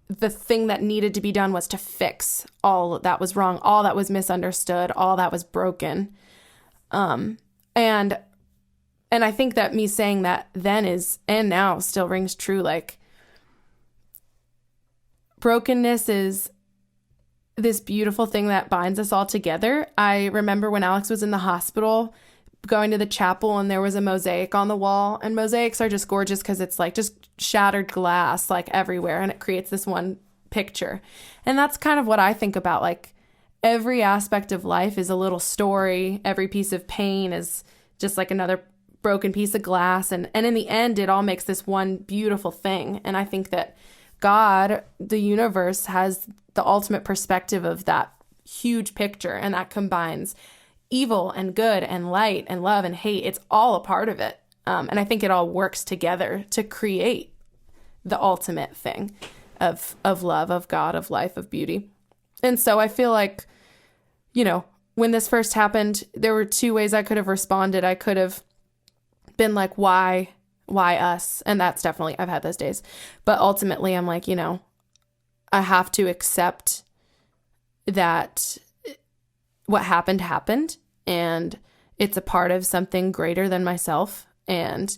the thing that needed to be done was to fix all that was wrong, all that was misunderstood, all that was broken. And I think that me saying that then is, and now still rings true, brokenness is this beautiful thing that binds us all together. I remember when Alex was in the hospital, going to the chapel, and there was a mosaic on the wall, and mosaics are just gorgeous because it's just shattered glass everywhere, and it creates this one picture. And that's kind of what I think about. Every aspect of life is a little story. Every piece of pain is just another broken piece of glass, and in the end it all makes this one beautiful thing. And I think that God, the universe, has the ultimate perspective of that huge picture, and that combines evil and good and light and love and hate. It's all a part of it. And I think it all works together to create the ultimate thing of love, of God, of life, of beauty. And so I feel like, you know, when this first happened, there were two ways I could have responded. I could have been like, why us? And that's definitely, I've had those days. But ultimately, I'm like, you know, I have to accept that what happened, and it's a part of something greater than myself. And,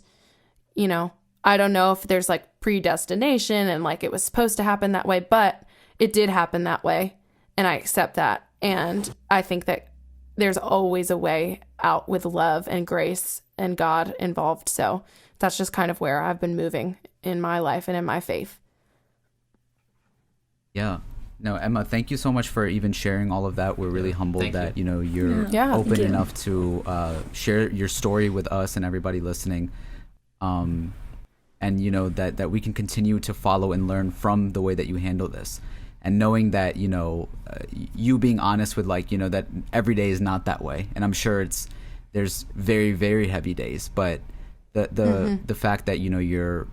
you know, I don't know if there's like predestination and like it was supposed to happen that way, but it did happen that way. And I accept that. And I think that there's always a way out with love and grace and God involved. So that's just kind of where I've been moving in my life and in my faith. Yeah. No, Emma, thank you so much for even sharing all of that. We're really humbled that, you know, you're open enough to share your story with us and everybody listening. And, you know, that we can continue to follow and learn from the way that you handle this. And knowing that, you know, you being honest with, like, you know, that every day is not that way. And I'm sure there's very, very heavy days. But the fact that, you know, you're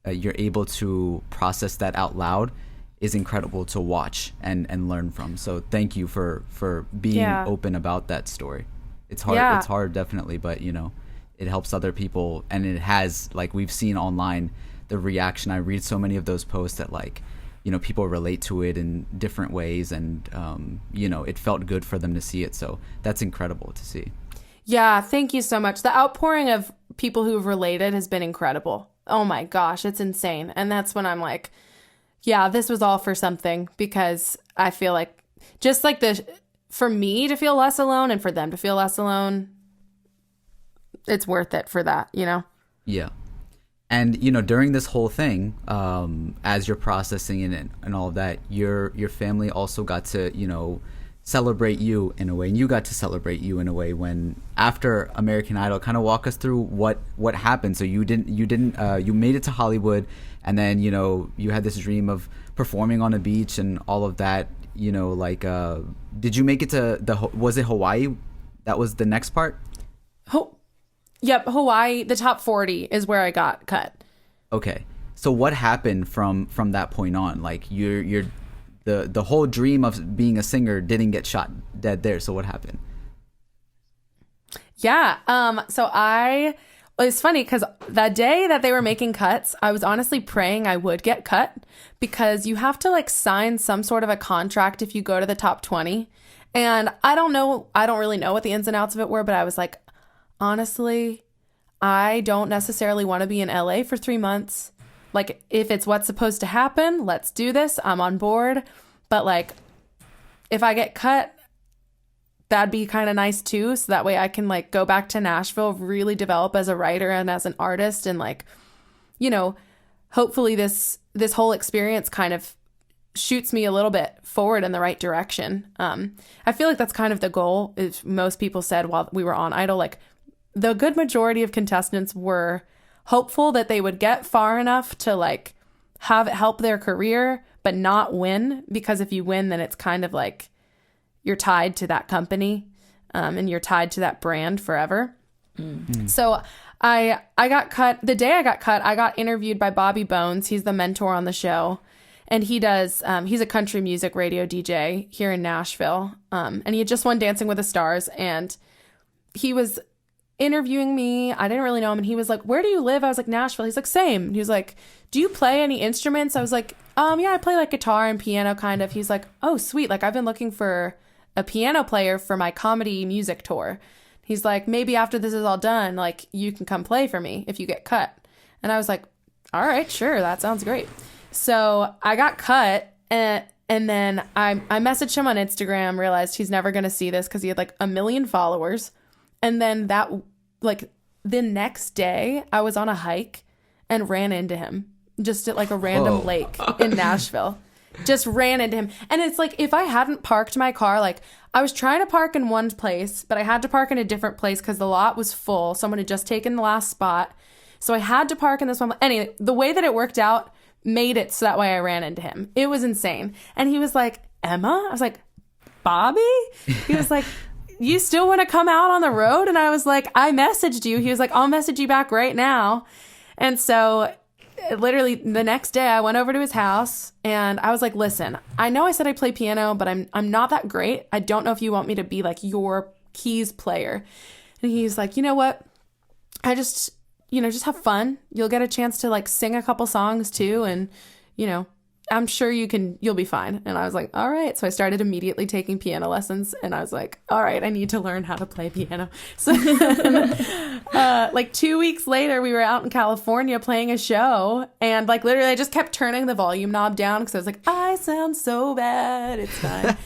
able to process that out loud is incredible to watch and learn from. So thank you for being open about that story. It's hard. Yeah. It's hard, definitely. But, you know, it helps other people. And it has, like, we've seen online the reaction. I read so many of those posts that, like, you know, people relate to it in different ways, and, you know, it felt good for them to see it. So that's incredible to see. Yeah, thank you so much. The outpouring of people who've related has been incredible. Oh my gosh, it's insane. And that's when I'm like, yeah, this was all for something, because I feel like just like for me to feel less alone and for them to feel less alone, it's worth it for that, you know? Yeah. And, you know, during this whole thing, as you're processing it and all of that, your family also got to, you know, celebrate you in a way, and you got to celebrate you in a way when after American Idol. Kind of walk us through what happened. So you made it to Hollywood, and then, you know, you had this dream of performing on a beach and all of that. You know, like, did you make it to was it Hawaii? That was the next part. Yep, Hawaii, the top 40 is where I got cut. Okay. So what happened from that point on? Like, you're the whole dream of being a singer didn't get shot dead there. So what happened? Yeah. It's funny because that day that they were making cuts, I was honestly praying I would get cut, because you have to like sign some sort of a contract if you go to the top 20. And I don't really know what the ins and outs of it were, but I was like, honestly, I don't necessarily want to be in LA for 3 months. Like, if it's what's supposed to happen, let's do this. I'm on board. But like, if I get cut, that'd be kind of nice too. So that way I can like go back to Nashville, really develop as a writer and as an artist. And like, you know, hopefully this whole experience kind of shoots me a little bit forward in the right direction. I feel like that's kind of the goal. Is most people said while we were on Idol, like, the good majority of contestants were hopeful that they would get far enough to like have it help their career, but not win, because if you win, then it's kind of like you're tied to that company, and you're tied to that brand forever. Mm-hmm. So I got cut. The day I got cut, I got interviewed by Bobby Bones. He's the mentor on the show. And he does, he's a country music radio DJ here in Nashville. And he had just won Dancing with the Stars. And he was interviewing me. I didn't really know him. And he was like, where do you live? I was like, Nashville. He's like, same. And he was like, do you play any instruments? I was like, yeah, I play like guitar and piano kind of. He's like, oh, sweet. Like, I've been looking for a piano player for my comedy music tour. He's like, maybe after this is all done, like, you can come play for me if you get cut. And I was like, all right, sure. That sounds great. So I got cut, and then I messaged him on Instagram, realized he's never going to see this because he had like 1 million followers. And then that, like, the next day I was on a hike and ran into him just at like a random lake in Nashville. Just ran into him. And it's like, if I hadn't parked my car, like, I was trying to park in one place, but I had to park in a different place because the lot was full. Someone had just taken the last spot. So I had to park in this one. Anyway, the way that it worked out made it so that way I ran into him. It was insane. And he was like, Emma? I was like, Bobby? He was like, you still want to come out on the road? And I was like, I messaged you. He was like, I'll message you back right now. And so literally the next day I went over to his house and I was like, listen, I know I said I play piano, but I'm not that great. I don't know if you want me to be like your keys player. And he's like, you know what? I just have fun. You'll get a chance to like sing a couple songs too. And, I'm sure you'll be fine. And I was like, all right. So I started immediately taking piano lessons and I was like, all right, I need to learn how to play piano. So like 2 weeks later, we were out in California playing a show and like literally I just kept turning the volume knob down because I was like, I sound so bad. It's fine.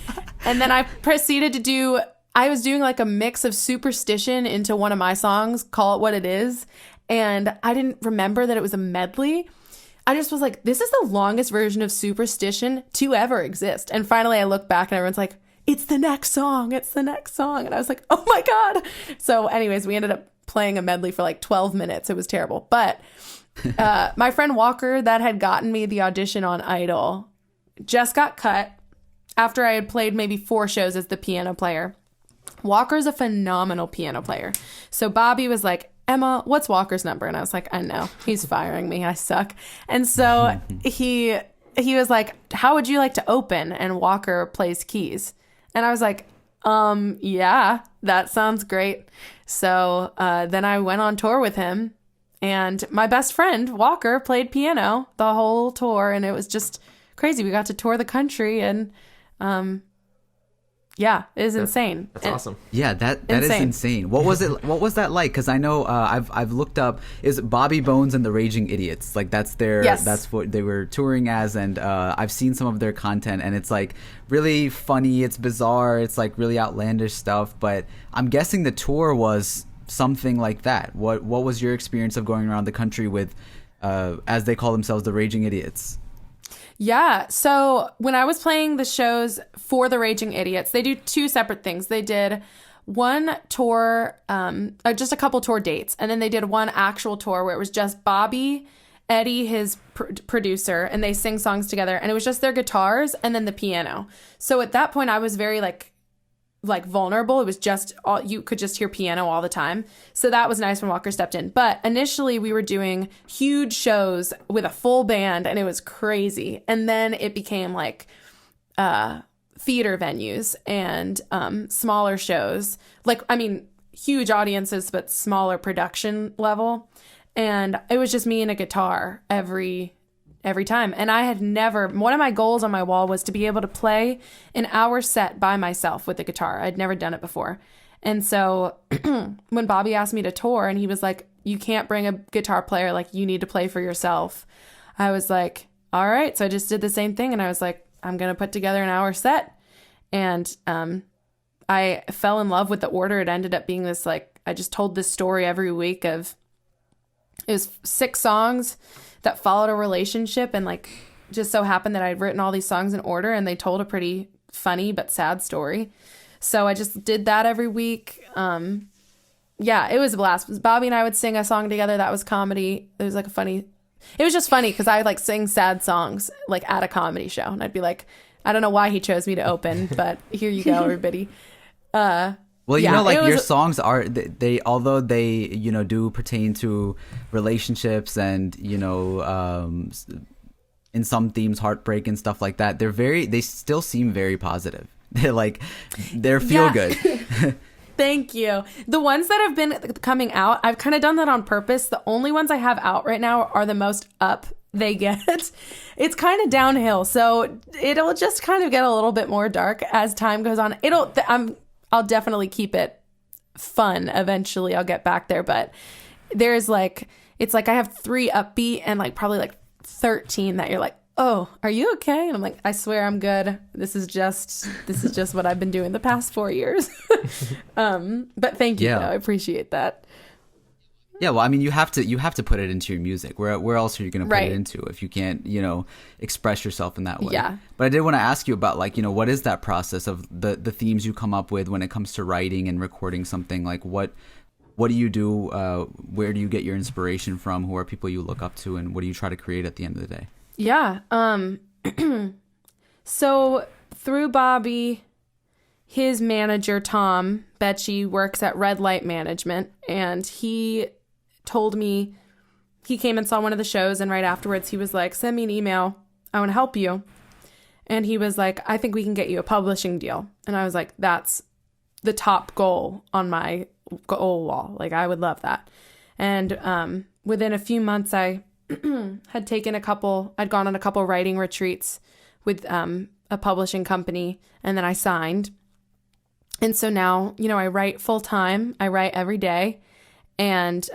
And then I proceeded to I was doing like a mix of Superstition into one of my songs, Call It What It Is. And I didn't remember that it was a medley. I just was like, this is the longest version of Superstition to ever exist. And finally I look back and everyone's like, it's the next song. It's the next song. And I was like, oh my God. So anyways, we ended up playing a medley for like 12 minutes. It was terrible. But my friend Walker that had gotten me the audition on Idol just got cut after I had played maybe 4 shows as the piano player. Walker's a phenomenal piano player. So Bobby was like, Emma, what's Walker's number? And I was like, I know, he's firing me. I suck. And so he was like, how would you like to open? And Walker plays keys. And I was like, yeah, that sounds great. So then I went on tour with him and my best friend Walker played piano the whole tour. And it was just crazy. We got to tour the country and yeah, it is insane. That's awesome. Yeah, that is insane. What was it? What was that like? Because I know I've looked up. Is Bobby Bones and the Raging Idiots like that's their that's what they were touring as, and I've seen some of their content, and it's like really funny. It's bizarre. It's like really outlandish stuff. But I'm guessing the tour was something like that. What was your experience of going around the country with, as they call themselves, the Raging Idiots? Yeah. So when I was playing the shows for the Raging Idiots, they do 2 separate things. They did one tour, just a couple tour dates, and then they did one actual tour where it was just Bobby, Eddie, his producer, and they sing songs together, and it was just their guitars and then the piano. So at that point, I was very like vulnerable. It was just you could just hear piano all the time. So that was nice when Walker stepped in. But initially we were doing huge shows with a full band and it was crazy. And then it became like theater venues and smaller shows. Like, I mean, huge audiences, but smaller production level. And it was just me and a guitar every time. And I had never, one of my goals on my wall was to be able to play an hour set by myself with the guitar. I'd never done it before. And so when Bobby asked me to tour and he was like, you can't bring a guitar player, like you need to play for yourself. I was like, all right. So I just did the same thing. And I was like, I'm going to put together an hour set. And I fell in love with the order. It ended up being this, like, I just told this story every week of, it was 6 songs that followed a relationship, and like just so happened that I'd written all these songs in order and they told a pretty funny but sad story. So I just did that every week. Yeah, it was a blast. Bobby and I would sing a song together that was comedy. It was like it was just funny because I like sing sad songs like at a comedy show, and I'd be like, I don't know why he chose me to open, but here you go, everybody. Well, you know, like your songs are, they although they, do pertain to relationships and, in some themes, heartbreak and stuff like that. They still seem very positive. They're feel good. Thank you. The ones that have been coming out, I've kind of done that on purpose. The only ones I have out right now are the most up they get. It's kind of downhill. So it'll just kind of get a little bit more dark as time goes on. I'll definitely keep it fun. Eventually I'll get back there, but there's like, it's like I have 3 upbeat and like probably like 13 that you're like, oh, are you okay? And I'm like, I swear I'm good. This is just what I've been doing the past 4 years. But thank you though. I appreciate that. Yeah, well, I mean, you have to put it into your music. Where else are you going to put it into if you can't, express yourself in that way? Yeah. But I did want to ask you about, like, what is that process of the themes you come up with when it comes to writing and recording something? Like, what do you do? Where do you get your inspiration from? Who are people you look up to? And what do you try to create at the end of the day? Yeah. So through Bobby, his manager, Tom Becci, works at Red Light Management, and he told me he came and saw one of the shows, and right afterwards he was like, send me an email. I want to help you. And he was like, I think we can get you a publishing deal. And I was like, that's the top goal on my goal wall. Like, I would love that. And within a few months, I had I'd gone on a couple writing retreats with a publishing company, and then I signed. And so now, you know, I write full time. I write every day, and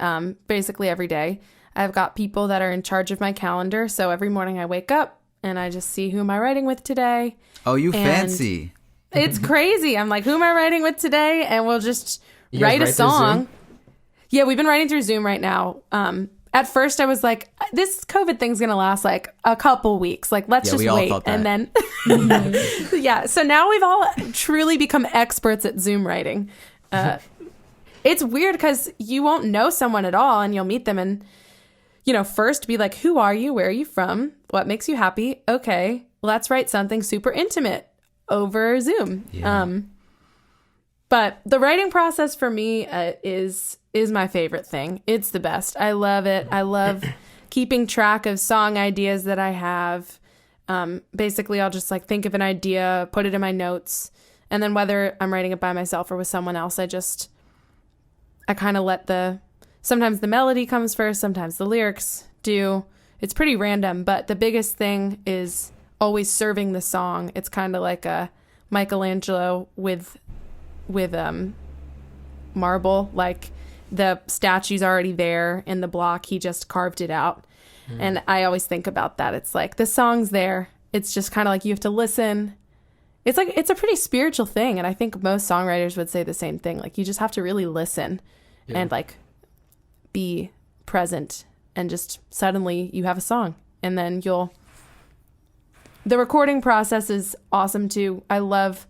basically every day. I've got people that are in charge of my calendar. So every morning I wake up and I just see, who am I writing with today? Oh, you And fancy. It's crazy. I'm like, who am I writing with today? And we'll just write a through song. Zoom? Yeah, we've been writing through Zoom right now. At first I was like, this COVID thing's going to last like a couple weeks. Like, let's just we all wait. thought that. And then, yeah. So now we've all truly become experts at Zoom writing. It's weird because you won't know someone at all, and you'll meet them and, you know, first be like, who are you? Where are you from? What makes you happy? Okay, let's write something super intimate over Zoom. Yeah. But the writing process for me is my favorite thing. It's the best. I love it. I love keeping track of song ideas that I have. Basically, I'll just like think of an idea, put it in my notes, and then whether I'm writing it by myself or with someone else, I kind of let sometimes the melody comes first, sometimes the lyrics do. It's pretty random, but the biggest thing is always serving the song. It's kind of like a Michelangelo with marble. Like, the statue's already there in the block, he just carved it out. And I always think about that. It's like the song's there, it's just kind of like you have to listen. It's like, it's a pretty spiritual thing, and I think most songwriters would say the same thing. Like, you just have to really listen and like be present, and just suddenly you have a song. And then the recording process is awesome too. I love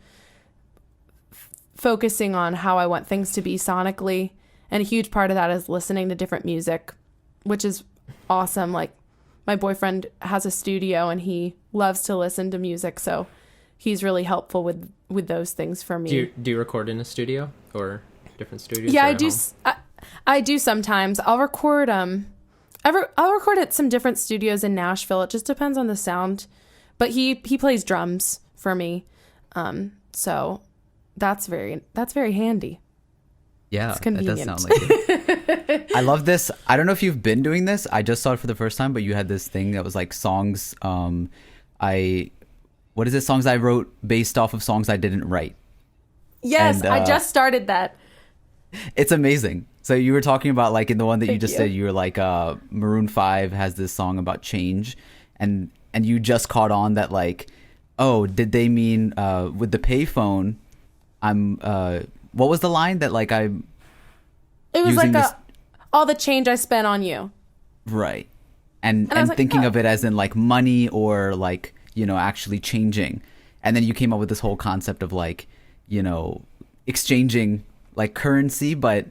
focusing on how I want things to be sonically, and a huge part of that is listening to different music, which is awesome. Like, my boyfriend has a studio and he loves to listen to music, so he's really helpful with those things for me. Do you record in a studio or different studios? Yeah, or I at do. home? I do sometimes. I'll record. I'll record at some different studios in Nashville. It just depends on the sound. But he plays drums for me, so that's very handy. Yeah, It's that convenient. does sound like it. I love this. I don't know if you've been doing this. I just saw it for the first time, but you had this thing that was like songs. What is it? Songs I wrote based off of songs I didn't write. Yes, And, I just started that. It's amazing. So you were talking about, like, in the one that you Thank just you. said, you were like, Maroon 5 has this song about change, and you just caught on that, like, oh, did they mean with the payphone? What was the line that, like, It was using like this- all the change I spent on you. right, and I was like, thinking oh. of it as in like money, or like, you know, actually changing, and then you came up with this whole concept of, like, you know, exchanging like currency, but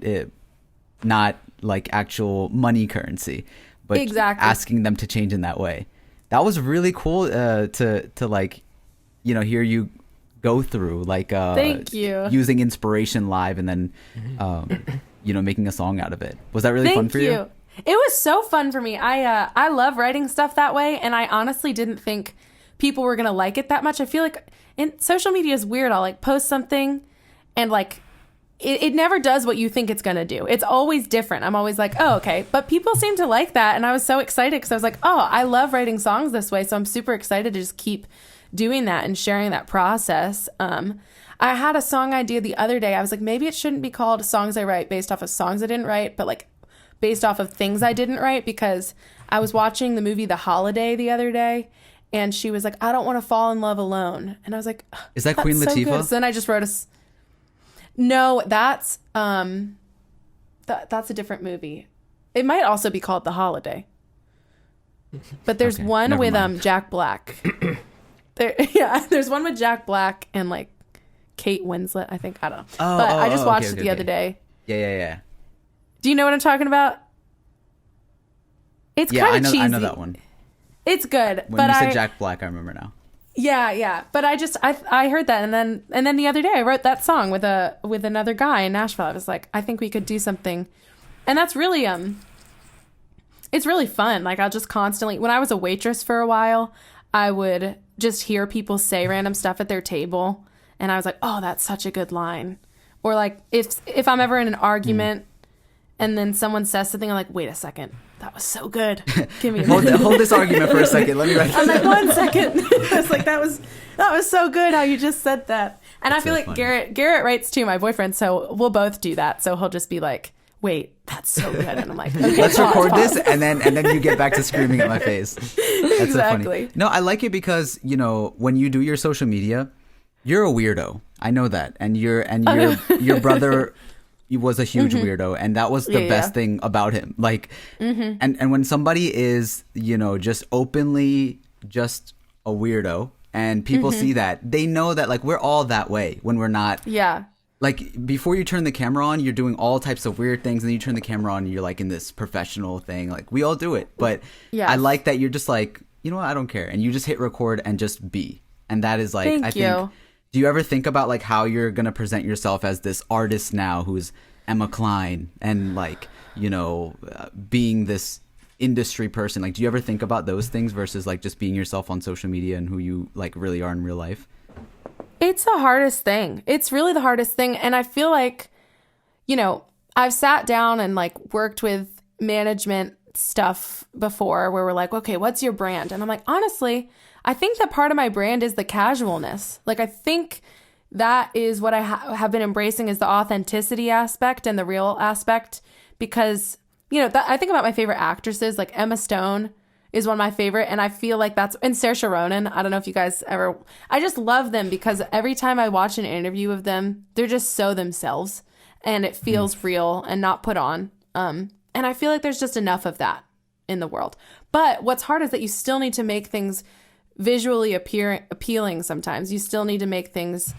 not like actual money currency, but Exactly. asking them to change in that way. That was really cool to like, you know, hear you go through, like, Thank you. using inspiration live, and then you know, making a song out of it. Was that really fun Thank for you? you. It was so fun for me. I love writing stuff that way, and I honestly didn't think people were gonna like it that much. I feel like social media is weird. I'll like post something, and like it never does what you think it's gonna do. It's always different. I'm always like, oh, okay. But people seem to like that, and I was so excited because I was like, oh, I love writing songs this way, so I'm super excited to just keep doing that and sharing that process. I had a song idea the other day. I was like, maybe it shouldn't be called Songs I Write based off of songs I didn't write, but like based off of things I didn't write, because I was watching the movie The Holiday the other day, and she was like, I don't want to fall in love alone. And I was like, Is that that's Queen so Latifah? good. So then I just wrote no, that's that's a different movie. It might also be called The Holiday. But there's Okay, one never with mind. Jack Black. There's one with Jack Black and like Kate Winslet, I think. I don't know. But I just watched it the other day. Yeah. Do you know what I'm talking about? It's Yeah, kind of cheesy. I know that one. It's good. When but you said Jack Black, I remember now. Yeah. But I heard that, and then the other day I wrote that song with another guy in Nashville. I was like, I think we could do something, and that's really it's really fun. Like I'll just constantly, when I was a waitress for a while, I would just hear people say random stuff at their table, and I was like, oh, that's such a good line. Or like if I'm ever in an argument and then someone says something, I'm like, wait a second, that was so good. Give me a minute. Hold this argument for a second. Let me write I'm like, 1 second. I was like, that was so good how you just said that. And That's I feel so like funny. Garrett writes too, my boyfriend, so we'll both do that. So he'll just be like, wait, that's so good. And I'm like, okay, Let's pause, record pause. this, and then you get back to screaming at my face. That's so Exactly. funny. No, I like it because, you know, when you do your social media, you're a weirdo. I know that, and your brother was a huge weirdo, and that was the best thing about him. Like, and when somebody is, you know, just openly just a weirdo, and people see that, they know that like we're all that way when we're not. Yeah. Like before you turn the camera on, you're doing all types of weird things, and then you turn the camera on and you're like in this professional thing. Like we all do it, but Yes. I like that you're just like, you know what, I don't care, and you just hit record and just be. And that is like, Thank I you. think. Do you ever think about like how you're gonna present yourself as this artist now, who's Emma Klein, and like, you know, being this industry person? Like, do you ever think about those things versus like just being yourself on social media and who you like really are in real life? It's the hardest thing. It's really the hardest thing. And I feel like, you know, I've sat down and like worked with management stuff before where we're like, okay, what's your brand? And I'm like, honestly, I think that part of my brand is the casualness. Like, I think that is what I have been embracing, is the authenticity aspect and the real aspect, because, you know, I think about my favorite actresses, like Emma Stone is one of my favorite. And I feel like that's, and Saoirse Ronan. I don't know if you guys ever, I just love them because every time I watch an interview of them, they're just so themselves and it feels real and not put on. And I feel like there's just enough of that in the world. But what's hard is that you still need to make things visually appealing sometimes. You still need to make things,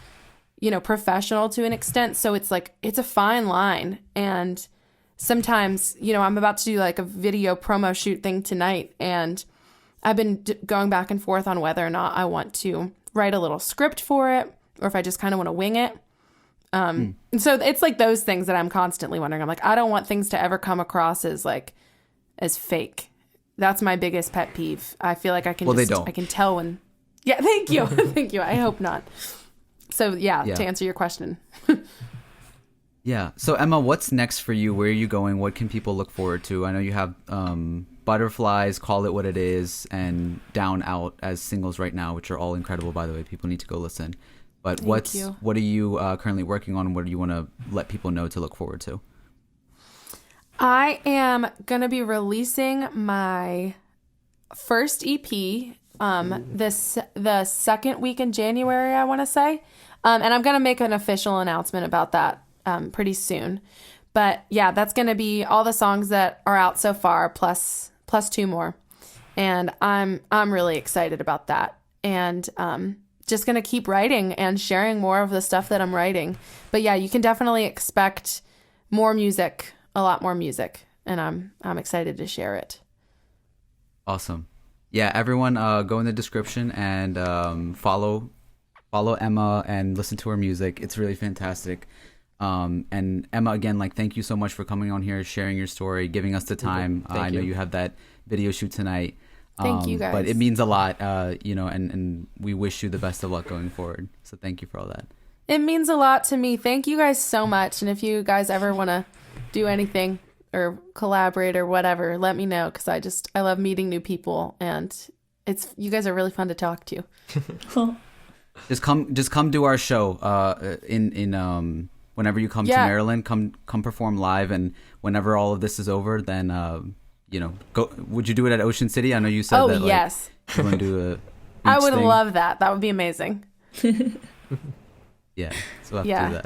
you know, professional to an extent. So it's like, it's a fine line. And sometimes, you know, I'm about to do like a video promo shoot thing tonight, and I've been going back and forth on whether or not I want to write a little script for it or if I just kind of want to wing it. And so it's like those things that I'm constantly wondering. I'm like, I don't want things to ever come across as like, as fake. That's my biggest pet peeve. I feel like I can They don't. I can tell when. Yeah, thank you. Thank you. I hope not. So yeah, to answer your question. Yeah. So Emma, what's next for you? Where are you going? What can people look forward to? I know you have Butterflies, Call It What It Is, and Down Out as singles right now, which are all incredible, by the way. People need to go listen. But what are you currently working on? What do you want to let people know to look forward to? I am going to be releasing my first EP the second week in January, I want to say. And I'm going to make an official announcement about that pretty soon. But yeah, that's going to be all the songs that are out so far, plus 2 more. And I'm really excited about that. And just going to keep writing and sharing more of the stuff that I'm writing. But yeah, you can definitely expect more music, a lot more music. And I'm excited to share it. Awesome. Yeah, everyone go in the description and follow Emma and listen to her music. It's really fantastic. And Emma, again, like, thank you so much for coming on here, sharing your story, giving us the time. I know you have that video shoot tonight. Thank you, guys. But it means a lot, you know, and we wish you the best of luck going forward. So thank you for all that. It means a lot to me. Thank you guys so much. And if you guys ever want to do anything or collaborate or whatever, let me know, because I love meeting new people, and you guys are really fun to talk to. Just come do our show in whenever you come to Maryland, come perform live, and whenever all of this is over, then you know, go. Would you do it at Ocean City? I know you said that. Yes. You're going to do a. I would thing. love that. That would be amazing. Yeah, so we'll have to do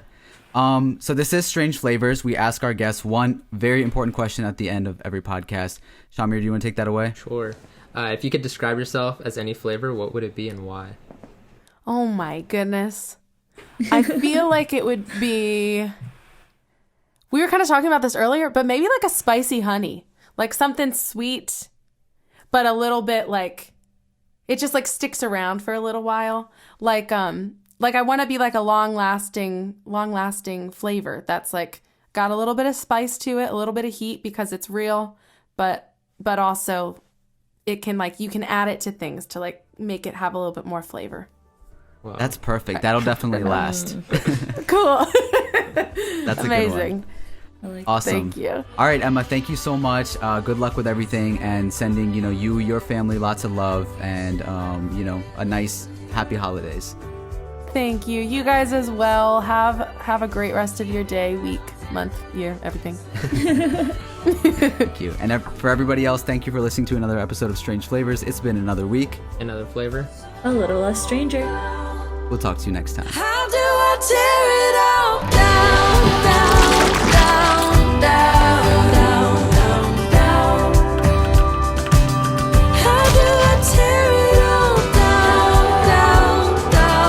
that. So this is Strange Flavors. We ask our guests one very important question at the end of every podcast. Shamir, do you want to take that away? Sure. If you could describe yourself as any flavor, what would it be and why? Oh my goodness. I feel like it would be, we were kind of talking about this earlier, but maybe like a spicy honey, like something sweet, but a little bit like, it just like sticks around for a little while. Like I want to be like a long lasting flavor that's like got a little bit of spice to it, a little bit of heat because it's real, but also it can like, you can add it to things to like make it have a little bit more flavor. Wow. That's perfect. That'll definitely last. Cool. That's amazing. A good one. I like Awesome. Thank you. All right, Emma, thank you so much. Good luck with everything, and sending, you, your family lots of love, and, a nice, happy holidays. Thank you. You guys as well. Have a great rest of your day, week, month, year, everything. Thank you. And for everybody else, thank you for listening to another episode of Strange Flavors. It's been another week. Another flavor. A little less stranger. We'll talk to you next time. How do I tear it all down?